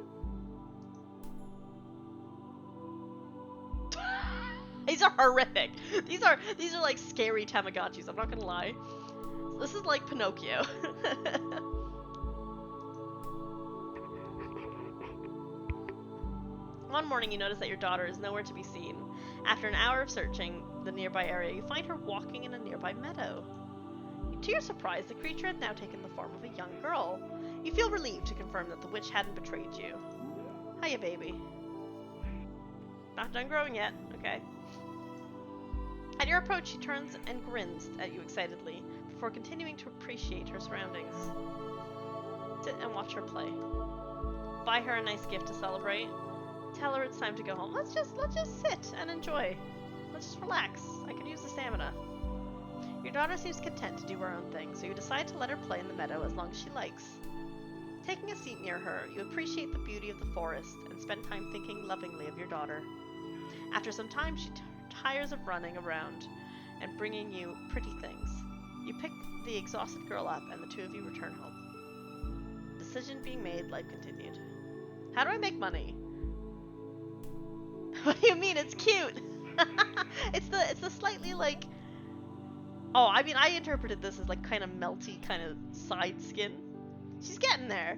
These are horrific. These are like scary Tamagotchis, I'm not gonna lie. This is like Pinocchio. One morning you notice that your daughter is nowhere to be seen. After an hour of searching the nearby area, you find her walking in a nearby meadow. To your surprise, the creature had now taken the form of a young girl. You feel relieved to confirm that the witch hadn't betrayed you. Hiya, baby. Not done growing yet. Okay. At your approach, she turns and grins at you excitedly, before continuing to appreciate her surroundings. Sit and watch her play. Buy her a nice gift to celebrate. Tell her it's time to go home. Let's just sit and enjoy. Let's just relax. I could use the stamina. Your daughter seems content to do her own thing, so you decide to let her play in the meadow as long as she likes. Taking a seat near her, you appreciate the beauty of the forest and spend time thinking lovingly of your daughter. After some time, she tires of running around and bringing you pretty things. You pick the exhausted girl up and the two of you return home. Decision being made, life continued. How do I make money? What do you mean? It's cute. It's the slightly like... Oh, I mean, I interpreted this as like kind of melty, kind of side skin. She's getting there.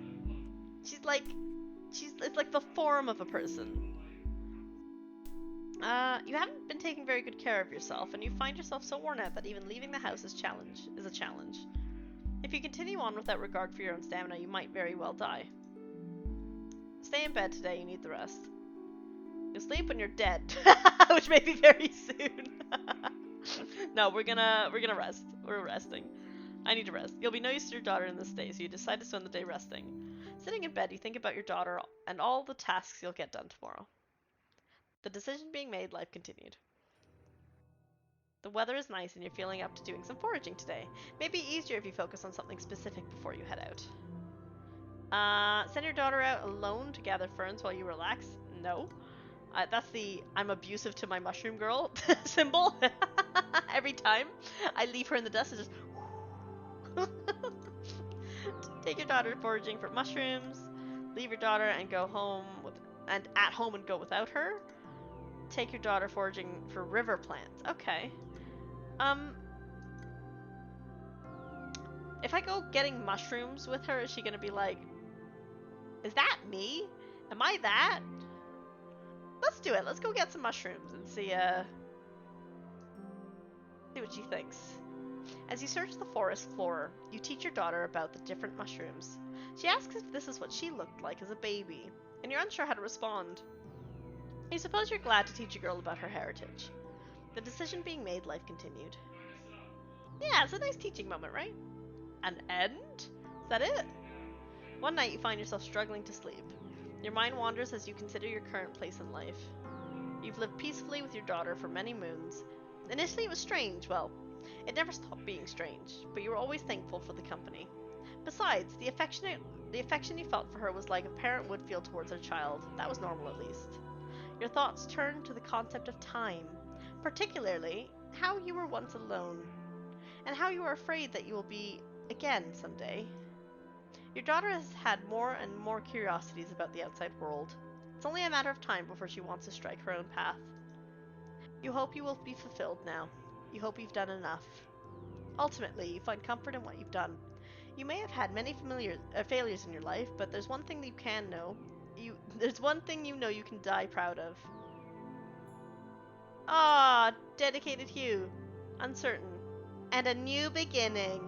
It's like the form of a person. You haven't been taking very good care of yourself, and you find yourself so worn out that even leaving the house is a challenge. If you continue on without regard for your own stamina, you might very well die. Stay in bed today, you need the rest. You'll sleep when you're dead, which may be very soon. No, we're gonna rest. We're resting. I need to rest. You'll be no use to your daughter in this day, so you decide to spend the day resting. Sitting in bed, you think about your daughter and all the tasks you'll get done tomorrow. The decision being made, life continued. The weather is nice and you're feeling up to doing some foraging today. Maybe easier if you focus on something specific before you head out. Send your daughter out alone to gather ferns while you relax? No. That's the I'm abusive to my mushroom girl symbol. Every time I leave her in the dust, it's just... Take your daughter foraging for mushrooms. Leave your daughter and go home at home and go without her. Take your daughter foraging for river plants. Okay. If I go getting mushrooms with her, is she gonna be like, is that me? Am I that? Let's do it. Let's go get some mushrooms and see what she thinks. As you search the forest floor, you teach your daughter about the different mushrooms. She asks if this is what she looked like as a baby, and you're unsure how to respond. You suppose you're glad to teach a girl about her heritage. The decision being made, life continued. Yeah, it's a nice teaching moment, right? An end? Is that it? One night you find yourself struggling to sleep. Your mind wanders as you consider your current place in life. You've lived peacefully with your daughter for many moons. Initially it was strange, well, it never stopped being strange, but you were always thankful for the company. Besides, the affection you felt for her was like a parent would feel towards their child. That was normal, at least. Your thoughts turned to the concept of time, particularly how you were once alone, and how you are afraid that you will be again someday. Your daughter has had more and more curiosities about the outside world. It's only a matter of time before she wants to strike her own path. You hope you will be fulfilled now. You hope you've done enough. Ultimately, you find comfort in what you've done. You may have had many failures in your life, but there's one thing that you can know. There's one thing you know you can die proud of. Ah, dedicated Hugh. Uncertain. And a new beginning.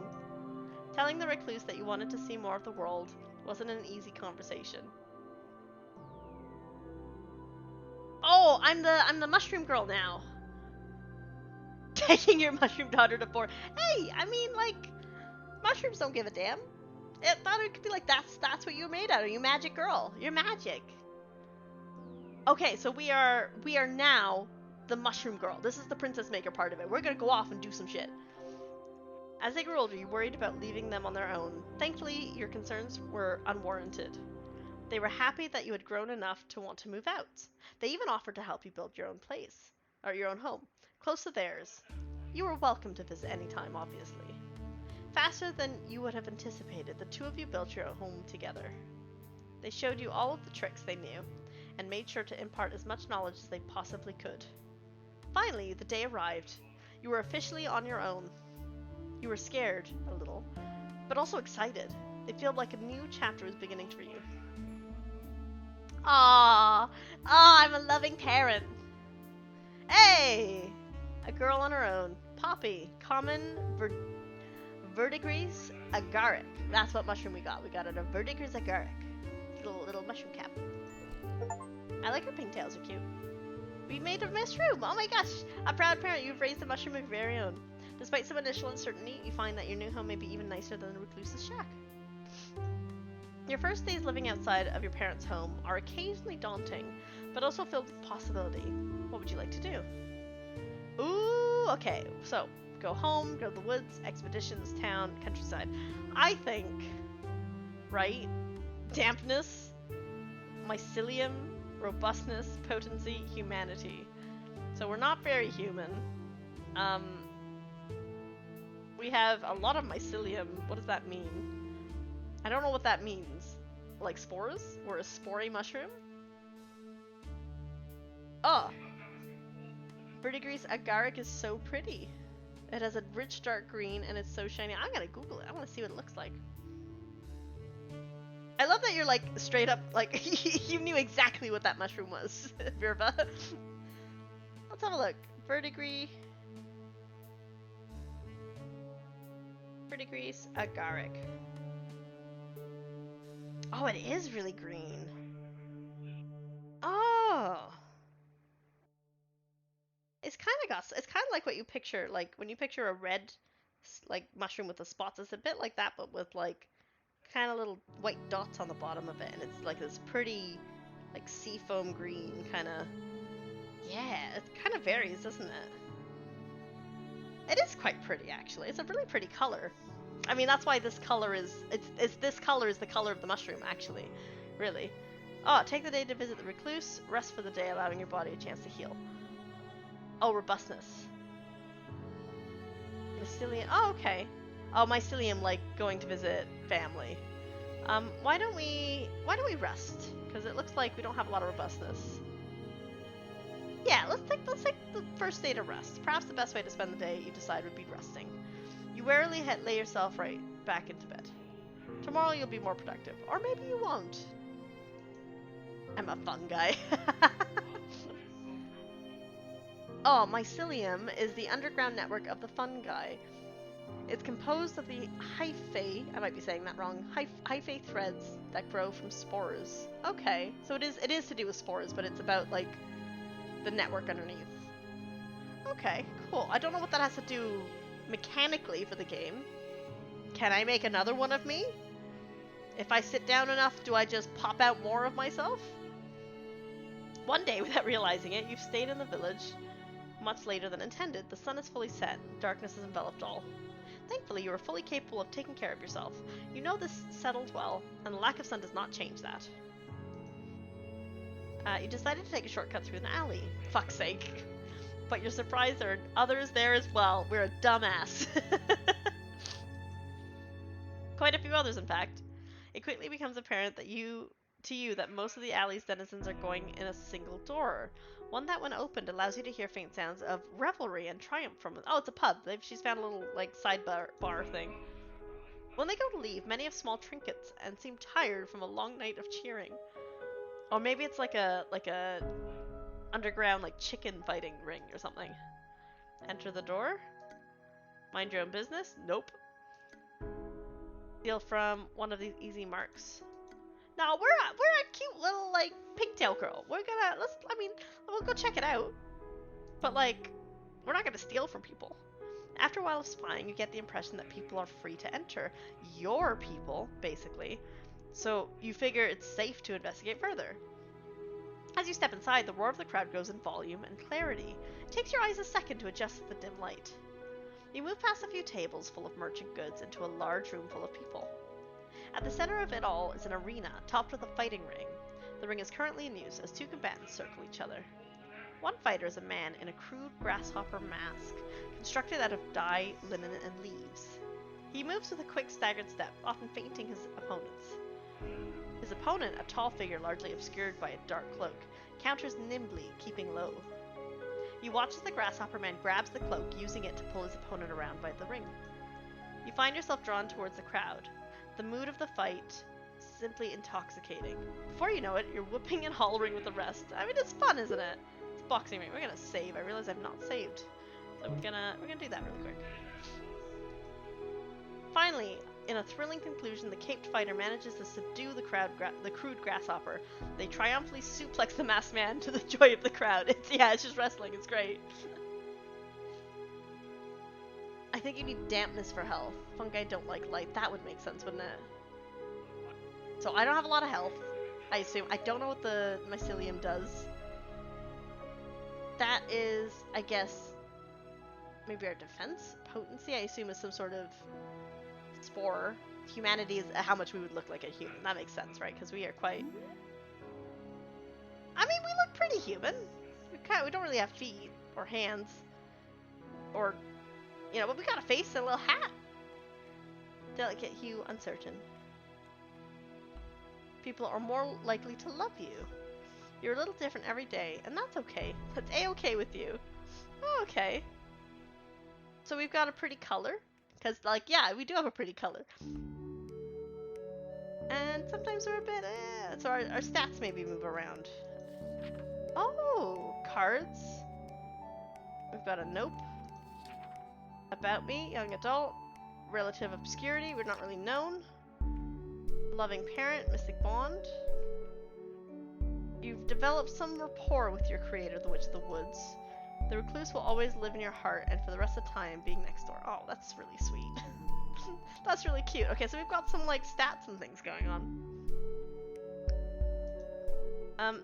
Telling the recluse that you wanted to see more of the world wasn't an easy conversation. Oh, I'm the mushroom girl now. Taking your mushroom daughter to board. Hey, I mean, like, mushrooms don't give a damn. I thought it could be like, that's what you're made out of. You magic girl. You're magic. Okay, so we are now the mushroom girl. This is the princess maker part of it. We're gonna go off and do some shit. As they grew older, you worried about leaving them on their own. Thankfully, your concerns were unwarranted. They were happy that you had grown enough to want to move out. They even offered to help you build your own place, or your own home, close to theirs. You were welcome to visit anytime, obviously. Faster than you would have anticipated, the two of you built your own home together. They showed you all of the tricks they knew, and made sure to impart as much knowledge as they possibly could. Finally, the day arrived. You were officially on your own. You were scared, a little, but also excited. It felt like a new chapter was beginning for you. Aww, I'm a loving parent. Hey, a girl on her own. Poppy, common verdigris agaric. That's what mushroom we got. We got it a verdigris agaric. Little mushroom cap. I like her pigtails, are cute. We made a mushroom! Oh my gosh! A proud parent, you've raised a mushroom of your very own. Despite some initial uncertainty, you find that your new home may be even nicer than the recluse's shack. Your first days living outside of your parents' home are occasionally daunting, but also filled with possibility. What would you like to do? Ooh, okay. So, go home, go to the woods, expeditions, town, countryside. I think, right? Dampness, mycelium, robustness, potency, humanity. So we're not very human. We have a lot of mycelium. What does that mean? I don't know what that means. Like spores? Or a spory mushroom? Oh! Verdigris agaric is so pretty. It has a rich dark green and it's so shiny. I'm gonna Google it. I want to see what it looks like. I love that you're like straight up like you knew exactly what that mushroom was, Virva. Let's have a look. Verdigris agaric. Oh, it is really green. Oh. It's kind of like what you picture, like when you picture a red like mushroom with the spots. It's a bit like that, but with like kind of little white dots on the bottom of it, and it's like this pretty like seafoam green kind of. Yeah, it kind of varies, doesn't it? It is quite pretty, actually. It's a really pretty color. I mean, that's why this color is this color is the color of the mushroom, actually. Really. Oh, take the day to visit the recluse. Rest for the day, allowing your body a chance to heal. Oh, robustness. Mycelium. Oh, okay. Oh, mycelium, like going to visit family. Why don't we rest? Because it looks like we don't have a lot of robustness. Yeah, let's take the first day to rest. Perhaps the best way to spend the day, you decide, would be resting. You warily lay yourself right back into bed. Tomorrow you'll be more productive, or maybe you won't. I'm a fun guy. Oh, mycelium is the underground network of the fungi. It's composed of the hyphae, I might be saying that wrong, hyphae threads that grow from spores. Okay, so it is to do with spores, but it's about like the network underneath. Okay, cool. I don't know what that has to do mechanically for the game. Can I make another one of me? If I sit down enough, do I just pop out more of myself? One day, without realizing it, you've stayed in the village much later than intended. The sun is fully set. Darkness has enveloped all. Thankfully, you are fully capable of taking care of yourself. You know this settles well, and the lack of sun does not change that. You decided to take a shortcut through an alley. Fuck's sake. But you're surprised there are others there as well. We're a dumbass. Quite a few others, in fact. It quickly becomes apparent that to you that most of the alley's denizens are going in a single door. One that, when opened, allows you to hear faint sounds of revelry and triumph from it. Oh, it's a pub. She's found a little, like, sidebar thing. When they go to leave, many have small trinkets and seem tired from a long night of cheering. Or maybe it's like a underground, like, chicken fighting ring or something. Enter the door. Mind your own business. Nope. Steal from one of these easy marks. No, we're a cute little like pigtail girl. We'll go check it out. But like, we're not gonna steal from people. After a while of spying, you get the impression that people are free to enter. Your people, basically. So you figure it's safe to investigate further. As you step inside, the roar of the crowd grows in volume and clarity. It takes your eyes a second to adjust to the dim light. You move past a few tables full of merchant goods into a large room full of people. At the center of it all is an arena topped with a fighting ring. The ring is currently in use as two combatants circle each other. One fighter is a man in a crude grasshopper mask, constructed out of dye, linen, and leaves. He moves with a quick staggered step, often feinting his opponents. His opponent, a tall figure largely obscured by a dark cloak, counters nimbly, keeping low. You watch as the grasshopper man grabs the cloak, using it to pull his opponent around by the ring. You find yourself drawn towards the crowd. The mood of the fight simply intoxicating. Before you know it, you're whooping and hollering with the rest. I mean, it's fun, isn't it? It's a boxing ring. We're gonna save. I realize I've not saved, so we're gonna do that really quick. Finally, in a thrilling conclusion, the caped fighter manages to subdue the crude grasshopper. They triumphantly suplex the masked man to the joy of the crowd. It's just wrestling. It's great. I think you need dampness for health. Fungi don't like light. That would make sense, wouldn't it? So I don't have a lot of health, I assume. I don't know what the mycelium does. That is, I guess, maybe our defense? Potency, I assume, is some sort of spore. Humanity is how much we would look like a human. That makes sense, right? Because we are quite... I mean, we look pretty human. We don't really have feet or hands or... You know, but we got a face and a little hat. Delicate hue, uncertain. People are more likely to love you. You're a little different every day, and that's okay. That's a-okay with you. Oh, okay. So we've got a pretty color. Because, like, yeah, we do have a pretty color. And sometimes we're a bit, so our stats maybe move around. Oh, cards. We've got a nope. About me, young adult, relative obscurity, we're not really known. Loving parent, mystic bond. You've developed some rapport with your creator, the Witch of the Woods. The recluse will always live in your heart, and for the rest of the time, being next door. Oh, that's really sweet. That's really cute. Okay, so we've got some, like, stats and things going on.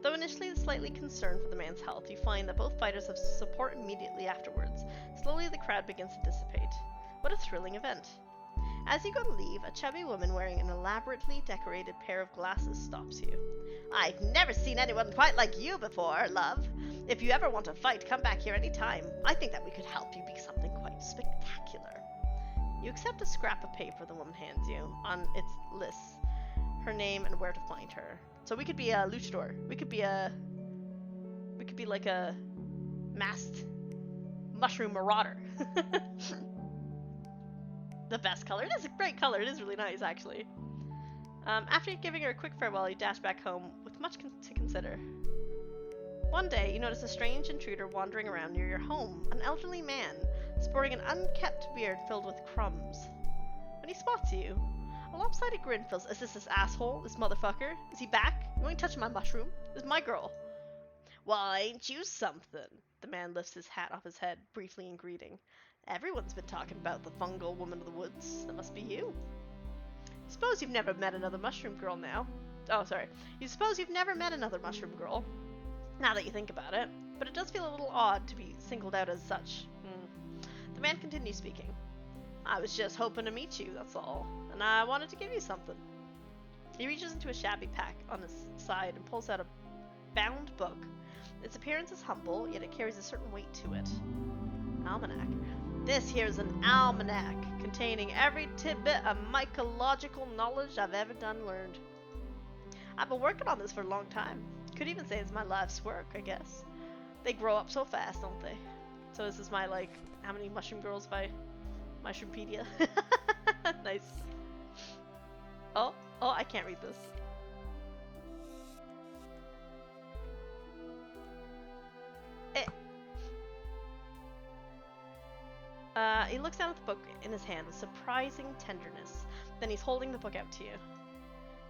Though initially slightly concerned for the man's health, you find that both fighters have support immediately afterwards. Slowly, the crowd begins to dissipate. What a thrilling event. As you go to leave, a chubby woman wearing an elaborately decorated pair of glasses stops you. I've never seen anyone quite like you before, love. If you ever want to fight, come back here any time. I think that we could help you be something quite spectacular. You accept a scrap of paper the woman hands you. On its lists her name and where to find her. So we could be a luchador. We could be like a masked mushroom marauder. The best color. It is a great color. It is really nice, actually. After giving her a quick farewell, you dash back home with much to consider. One day, you notice a strange intruder wandering around near your home. An elderly man, sporting an unkempt beard filled with crumbs. When he spots you, a lopsided grin fills. Is this asshole? This motherfucker? Is he back? You ain't touching my mushroom? This is my girl. Why, ain't you something? The man lifts his hat off his head, briefly in greeting. Everyone's been talking about the fungal woman of the woods. That must be you. Suppose you've never met another mushroom girl now. Oh, sorry. You suppose you've never met another mushroom girl. Now that you think about it. But it does feel a little odd to be singled out as such. The man continues speaking. I was just hoping to meet you, that's all. And I wanted to give you something. He reaches into a shabby pack on his side and pulls out a bound book. Its appearance is humble, yet it carries a certain weight to it. Almanac. This here's an almanac, containing every tidbit of mycological knowledge I've ever done learned. I've been working on this for a long time. Could even say it's my life's work, I guess. They grow up so fast, don't they? So this is my, like, how many mushroom girls by Mushroompedia? Nice. Oh, I can't read this. He looks down at the book in his hand with surprising tenderness. Then he's holding the book out to you.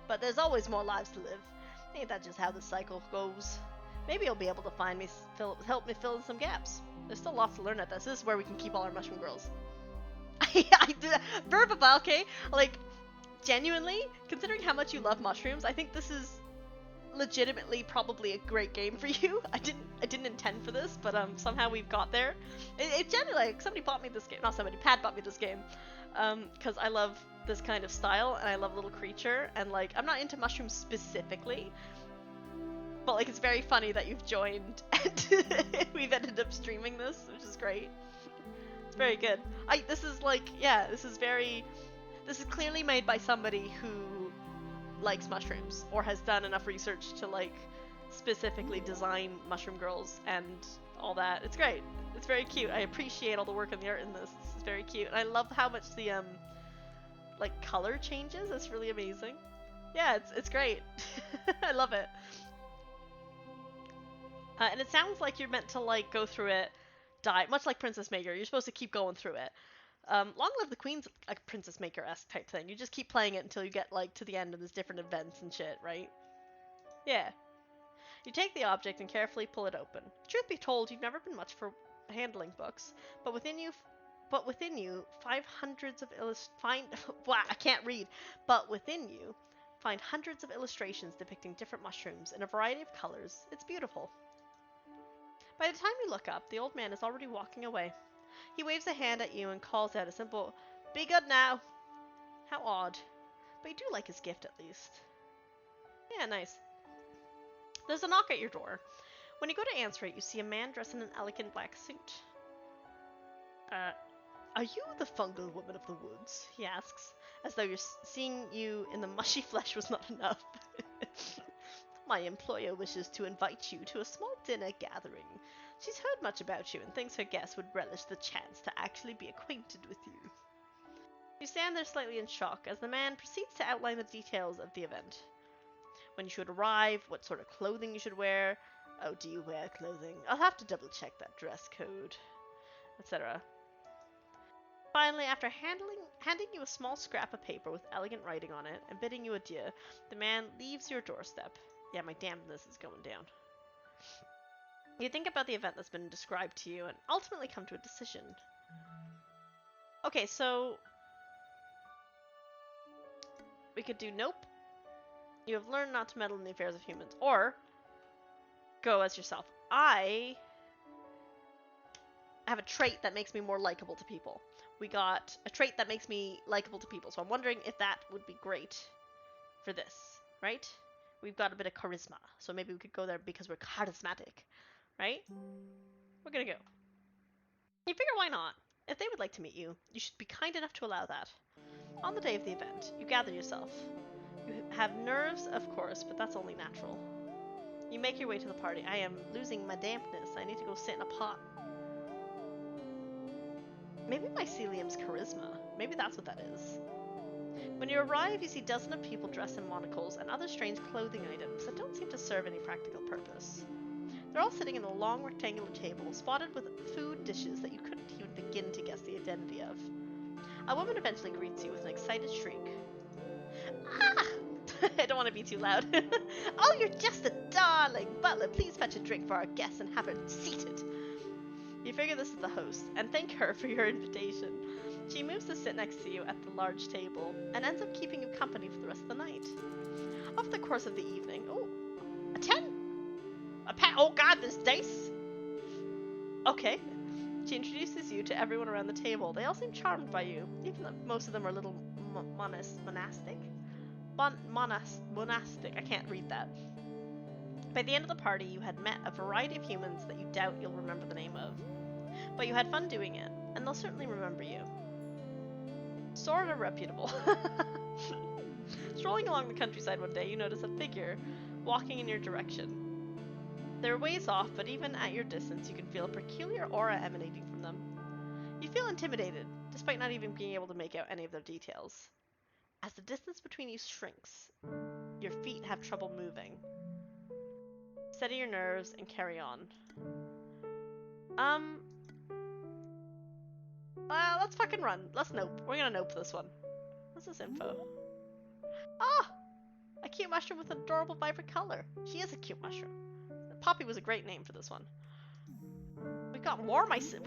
But there's always more lives to live. Ain't that just how the cycle goes? Maybe you'll be able to find me, help me fill in some gaps. There's still lots to learn at this. This is where we can keep all our mushroom girls. I did Verbal, okay? Like, genuinely, considering how much you love mushrooms, I think this is legitimately probably a great game for you. I didn't intend for this, but somehow we've got there. It genuinely, like, somebody bought me this game. Not somebody, Pat bought me this game. Because I love this kind of style, and I love Little Creature, and like, I'm not into mushrooms specifically, but like, it's very funny that you've joined, and we've ended up streaming this, which is great. It's very good. This is like, yeah, this is clearly made by somebody who likes mushrooms, or has done enough research to like, specifically design mushroom girls, and all that. It's great. It's very cute. I appreciate all the work and the art in this. This is very cute. And I love how much the like color changes. It's really amazing. Yeah, it's great. I love it. And it sounds like you're meant to like go through it, die, much like Princess Maker. You're supposed to keep going through it. Long Live the Queen's a Princess Maker-esque type thing. You just keep playing it until you get like to the end and there's different events and shit, right? Yeah. You take the object and carefully pull it open. Truth be told, you've never been much for handling books, but within you find hundreds of illustrations depicting different mushrooms in a variety of colors. It's beautiful. By the time you look up, the old man is already walking away. He waves a hand at you and calls out a simple, "Be good now." How odd. But you do like his gift at least. Yeah, nice. There's a knock at your door. When you go to answer it, you see a man dressed in an elegant black suit. Are you the fungal woman of the woods? He asks, as though seeing you in the mushy flesh was not enough. My employer wishes to invite you to a small dinner gathering. She's heard much about you and thinks her guests would relish the chance to actually be acquainted with you. You stand there slightly in shock as the man proceeds to outline the details of the event. When you should arrive, what sort of clothing you should wear. Oh, do you wear clothing? I'll have to double check that dress code, etc. Finally, after handing you a small scrap of paper with elegant writing on it and bidding you adieu, the man leaves your doorstep. Yeah, my damnness is going down. You think about the event that's been described to you and ultimately come to a decision. Okay, so we could do nope. You have learned not to meddle in the affairs of humans. Or go as yourself. I have a trait that makes me more likable to people. We got a trait that makes me likable to people. So I'm wondering if that would be great for this, right? We've got a bit of charisma. So maybe we could go there because we're charismatic, right? We're gonna go. You figure why not? If they would like to meet you, you should be kind enough to allow that. On the day of the event, you gather yourself. You have nerves, of course, but that's only natural. You make your way to the party. I am losing my dampness. I need to go sit in a pot. Maybe mycelium's charisma. Maybe that's what that is. When you arrive, you see dozens of people dressed in monocles and other strange clothing items that don't seem to serve any practical purpose. They're all sitting in a long rectangular table, spotted with food dishes that you couldn't even begin to guess the identity of. A woman eventually greets you with an excited shriek. Ah! I don't want to be too loud. Oh, you're just a darling! Butler, please fetch a drink for our guests and have her seated. You figure this is the host, and thank her for your invitation. She moves to sit next to you at the large table, and ends up keeping you company for the rest of the night. Over the course of the evening... Oh, a 10? Oh god, there's dice! Okay. She introduces you to everyone around the table. They all seem charmed by you, even though most of them are a little monastic? Monastic, I can't read that. By the end of the party, you had met a variety of humans that you doubt you'll remember the name of. But you had fun doing it, and they'll certainly remember you. Sorta reputable. Strolling along the countryside one day, you notice a figure walking in your direction. They're ways off, but even at your distance, you can feel a peculiar aura emanating from them. You feel intimidated, despite not even being able to make out any of their details. As the distance between you shrinks, your feet have trouble moving. Steady your nerves and carry on. Let's fucking run. Let's nope. We're gonna nope this one. What's this info? Ah! I cute mushroom with an adorable vibrant color. She is a cute mushroom. Poppy was a great name for this one. We got more mycelium.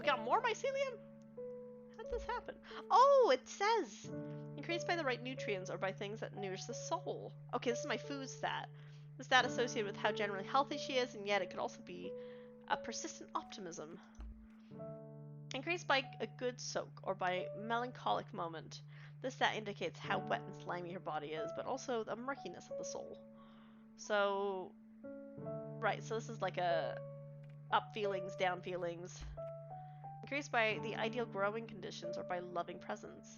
How did this happen? Oh, it says increased by the right nutrients or by things that nourish the soul. Okay, this is my food stat. The stat associated with how generally healthy she is, and yet it could also be a persistent optimism. Increased by a good soak or by melancholic moment. This stat indicates how wet and slimy her body is, but also the murkiness of the soul. So, right, so this is like a up feelings, down feelings. Increased by the ideal growing conditions or by loving presence.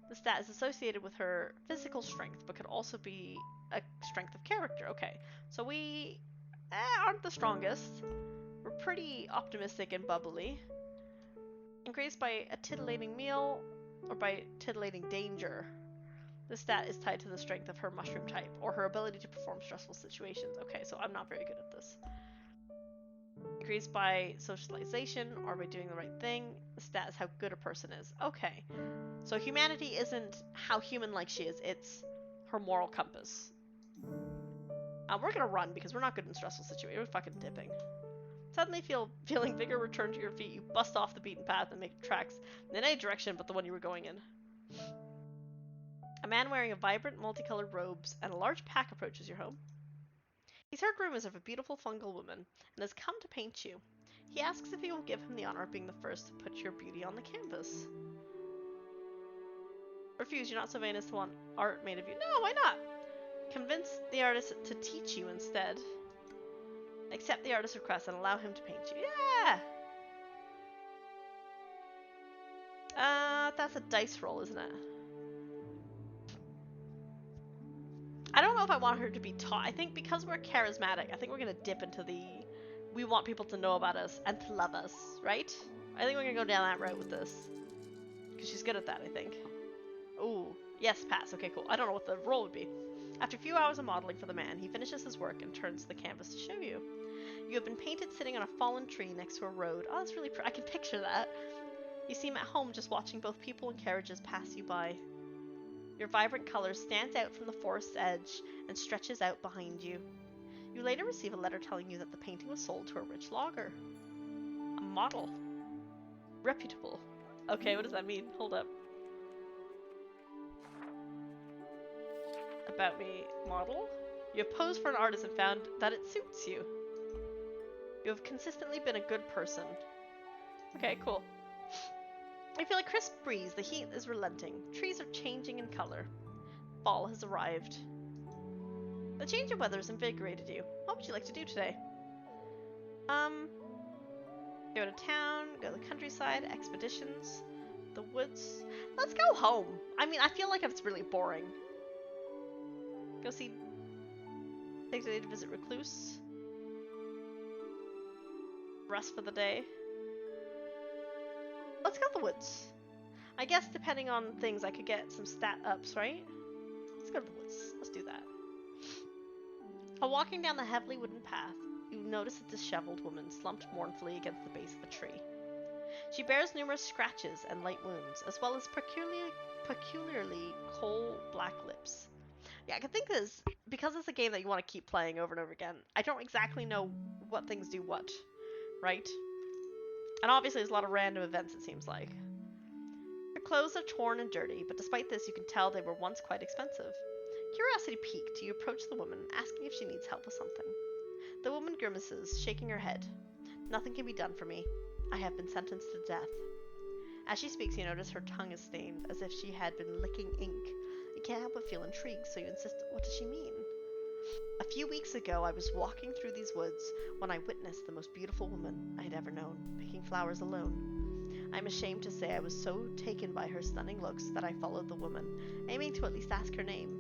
The stat is associated with her physical strength, but could also be a strength of character. Okay, so we aren't the strongest. We're pretty optimistic and bubbly. Increased by a titillating meal or by titillating danger. The stat is tied to the strength of her mushroom type or her ability to perform stressful situations. Okay, so I'm not very good at this. Increased by socialization or by doing the right thing. The stat is how good a person is. Okay, so humanity isn't how human-like she is, it's her moral compass. We're gonna run because we're not good in stressful situations. We're fucking dipping. Suddenly feeling vigor return to your feet, you bust off the beaten path and make tracks in any direction but the one you were going in. A man wearing a vibrant, multicolored robes and a large pack approaches your home. He's heard rumors of a beautiful fungal woman and has come to paint you. He asks if you will give him the honor of being the first to put your beauty on the canvas. Refuse, you're not so vain as to want art made of you. No, why not? Convince the artist to teach you instead. Accept the artist's request and allow him to paint you. Yeah! That's a dice roll, isn't it? I don't know if I want her to be taught. I think because we're charismatic, I think we're going to dip into the... We want people to know about us and to love us, right? I think we're going to go down that route with this. Because she's good at that, I think. Ooh, yes, pass. Okay, cool. I don't know what the roll would be. After a few hours of modeling for the man, he finishes his work and turns to the canvas to show you. You have been painted sitting on a fallen tree next to a road. Oh, that's really I can picture that. You seem at home just watching both people and carriages pass you by. Your vibrant color stands out from the forest's edge and stretches out behind you. You later receive a letter telling you that the painting was sold to a rich logger. A model. Reputable. Okay, what does that mean? Hold up. About me, model? You have posed for an artist and found that it suits you. You have consistently been a good person. Okay, cool. I feel a crisp breeze. The heat is relenting. Trees are changing in color. Fall has arrived. The change of weather has invigorated you. What would you like to do today? Go to town, go to the countryside, expeditions, the woods. Let's go home. I mean, I feel like it's really boring. Go see... Take today to visit Recluse. Rest for the day. Let's go to the woods. I guess depending on things, I could get some stat ups, right? Let's go to the woods. Let's do that. While walking down the heavily wooden path, you notice a disheveled woman slumped mournfully against the base of a tree. She bears numerous scratches and light wounds, as well as peculiarly coal black lips. Yeah, I can think this, because it's a game that you want to keep playing over and over again, I don't exactly know what things do what, right? And obviously there's a lot of random events, it seems like. Her clothes are torn and dirty, but despite this you can tell they were once quite expensive. Curiosity piqued, you approach the woman, asking if she needs help with something. The woman grimaces, shaking her head. Nothing can be done for me. I have been sentenced to death. As she speaks, you notice her tongue is stained, as if she had been licking ink. You can't help but feel intrigued, so you insist, what does she mean? A few weeks ago, I was walking through these woods when I witnessed the most beautiful woman I had ever known, picking flowers alone. I'm ashamed to say I was so taken by her stunning looks that I followed the woman, aiming to at least ask her name.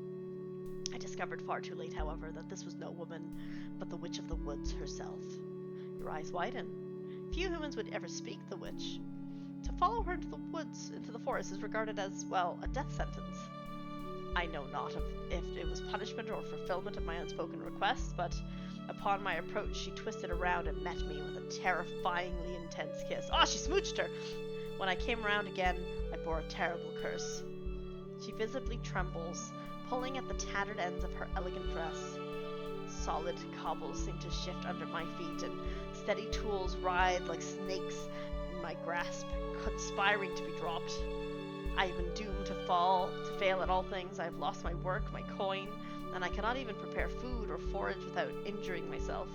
I discovered far too late, however, that this was no woman, but the Witch of the Woods herself. Your eyes widen. Few humans would ever speak the witch. To follow her into the woods, into the forest, is regarded as, well, a death sentence. I know not if it was punishment or fulfillment of my unspoken request, but upon my approach she twisted around and met me with a terrifyingly intense kiss. Oh, she smooched her! When I came around again, I bore a terrible curse. She visibly trembles, pulling at the tattered ends of her elegant dress. Solid cobbles seem to shift under my feet, and steady tools writhe like snakes in my grasp, conspiring to be dropped. I have been doomed to fail at all things. I have lost my work, my coin, and I cannot even prepare food or forage without injuring myself.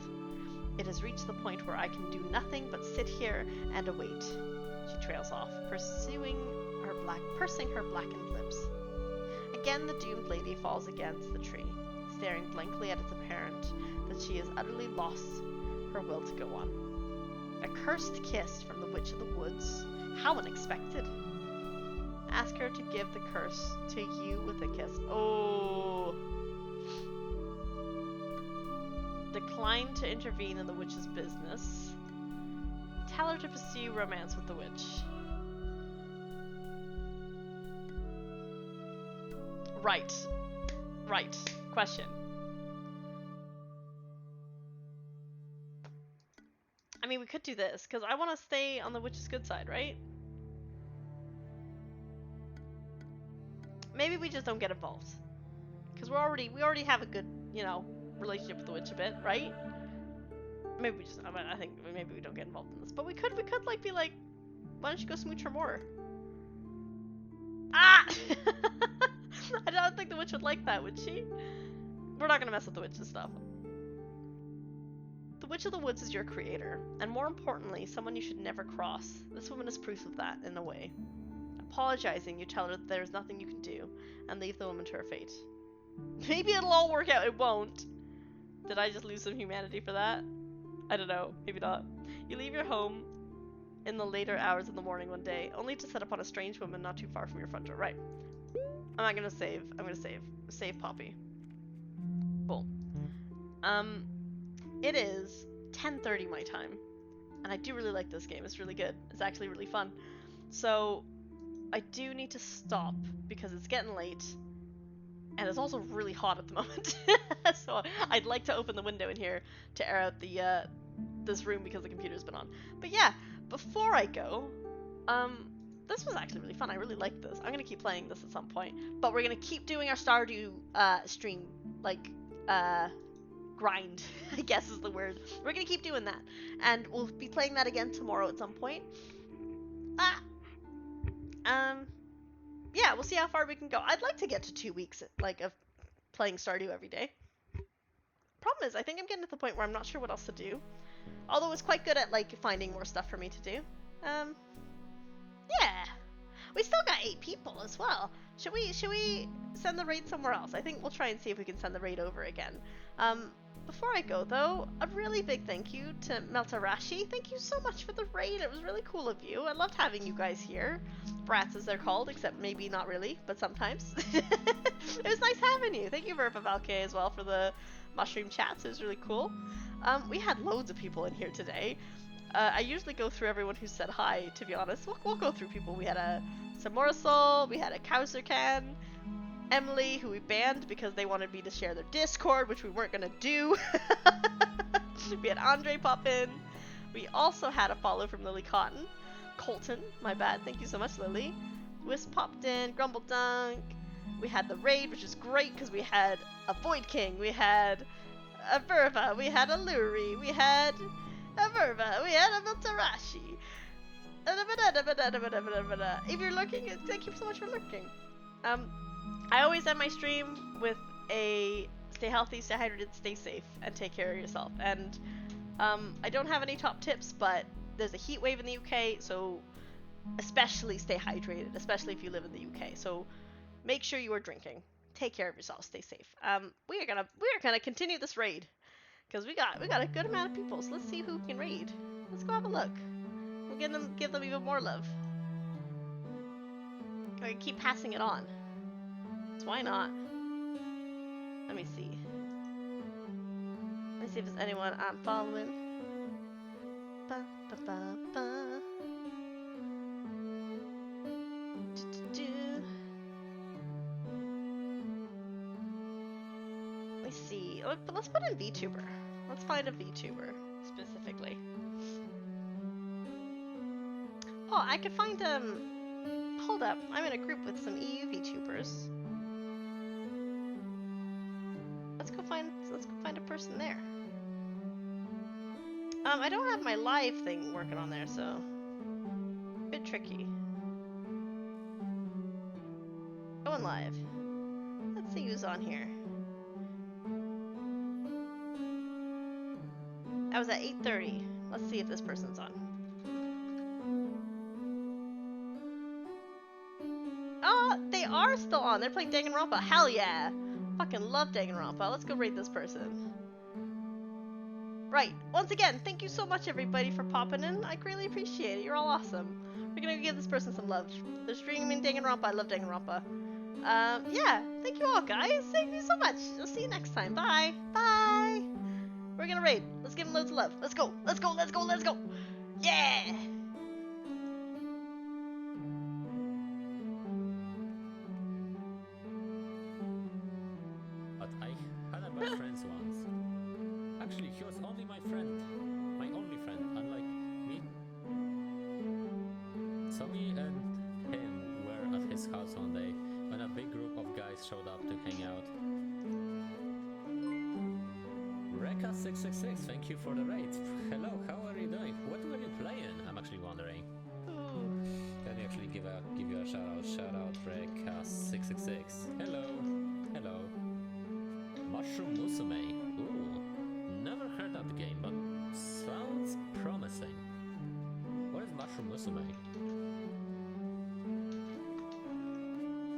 It has reached the point where I can do nothing but sit here and await. She trails off, pursing her blackened lips. Again, the doomed lady falls against the tree, staring blankly at its apparent that she has utterly lost her will to go on. A cursed kiss from the Witch of the Woods. How unexpected. Ask her to give the curse to you with a kiss. Oh. Decline to intervene in the witch's business. Tell her to pursue romance with the witch. Right. Question. I mean, we could do this, because I want to stay on the witch's good side, right? Maybe we just don't get involved. Because we already have a good, relationship with the witch a bit, right? Maybe we just, I think maybe we don't get involved in this. But we could like be like, why don't you go smooch her more? Ah! I don't think the witch would like that, would she? We're not gonna mess with the witch's stuff. The Witch of the Woods is your creator, and more importantly, someone you should never cross. This woman is proof of that, in a way. Apologizing, you tell her that there is nothing you can do, and leave the woman to her fate. Maybe it'll all work out, it won't. Did I just lose some humanity for that? I don't know, maybe not. You leave your home in the later hours of the morning one day, only to set upon a strange woman not too far from your front door. Right. I'm not gonna save. I'm gonna save. Save Poppy. Cool. It is 10:30 my time, and I do really like this game. It's really good. It's actually really fun. So I do need to stop because it's getting late, and it's also really hot at the moment. So I'd like to open the window in here to air out the this room because the computer's been on. But yeah, before I go, this was actually really fun. I really like this. I'm gonna keep playing this at some point, but we're gonna keep doing our Stardew stream, like grind, I guess is the word. We're gonna keep doing that, and we'll be playing that again tomorrow at some point. Yeah, we'll see how far we can go. I'd like to get to 2 weeks, like, of playing Stardew every day. Problem is, I think I'm getting to the point where I'm not sure what else to do. Although it's quite good at, like, finding more stuff for me to do. Yeah. We still got 8 people as well. Should we send the raid somewhere else? I think we'll try and see if we can send the raid over again. Before I go, though, a really big thank you to Meltarashi. Thank you so much for the raid. It was really cool of you. I loved having you guys here. Brats, as they're called, except maybe not really, but sometimes. It was nice having you. Thank you, Verpa Valkyrie, as well, for the mushroom chats. It was really cool. We had loads of people in here today. I usually go through everyone who said hi, to be honest. We'll go through people. We had a Samorsol, we had a Kauserkan, Emily, who we banned because they wanted me to share their Discord, which we weren't gonna do. We had Andre pop in. We also had a follow from Lily Colton, my bad, thank you so much, Lily. Wisp popped in, Grumble Dunk. We had the raid, which is great because we had a Void King, we had a Verva, we had a Luri, we had a Verva, we had a Miltarashi. If you're lurking, thank you so much for lurking. I always end my stream with a stay healthy, stay hydrated, stay safe, and take care of yourself. And I don't have any top tips, but there's a heat wave in the UK, so especially stay hydrated, especially if you live in the UK. So make sure you are drinking. Take care of yourself. Stay safe. We are gonna continue this raid because we got a good amount of people. So let's see who can raid. Let's go have a look. We'll give them even more love. I can keep passing it on. So why not? Let me see. Let me see if there's anyone I'm following. Ba, ba, ba, ba. Let me see. Let's put in VTuber. Let's find a VTuber specifically. Oh, I could find hold up. I'm in a group with some EU VTubers. let's go find a person there. I don't have my live thing working on there, so a bit tricky. Going live. Let's see who's on here. I was at 8:30. Let's see if this person's on. Oh, they are still on. They're playing Danganronpa. Hell yeah! Fucking love Danganronpa. Let's go raid this person. Right. Once again, thank you so much everybody for popping in. I greatly appreciate it. You're all awesome. We're gonna give this person some love. They're streaming Danganronpa. I love Danganronpa. Yeah. Thank you all, guys. Thank you so much. I'll see you next time. Bye. Bye. We're gonna raid. Let's give them loads of love. Let's go. Let's go. Let's go. Let's go. Yeah. But I had a bad friend once. Actually, he was only my friend. My only friend, unlike me. So me and him were at his house one day when a big group of guys showed up to hang out. Reka666, thank you for the raid. Hello, how are you doing? What were you playing? I'm actually wondering. Can you actually give you a shout out? Shout out Reka666. Hello. Hello. Mushroom Musume.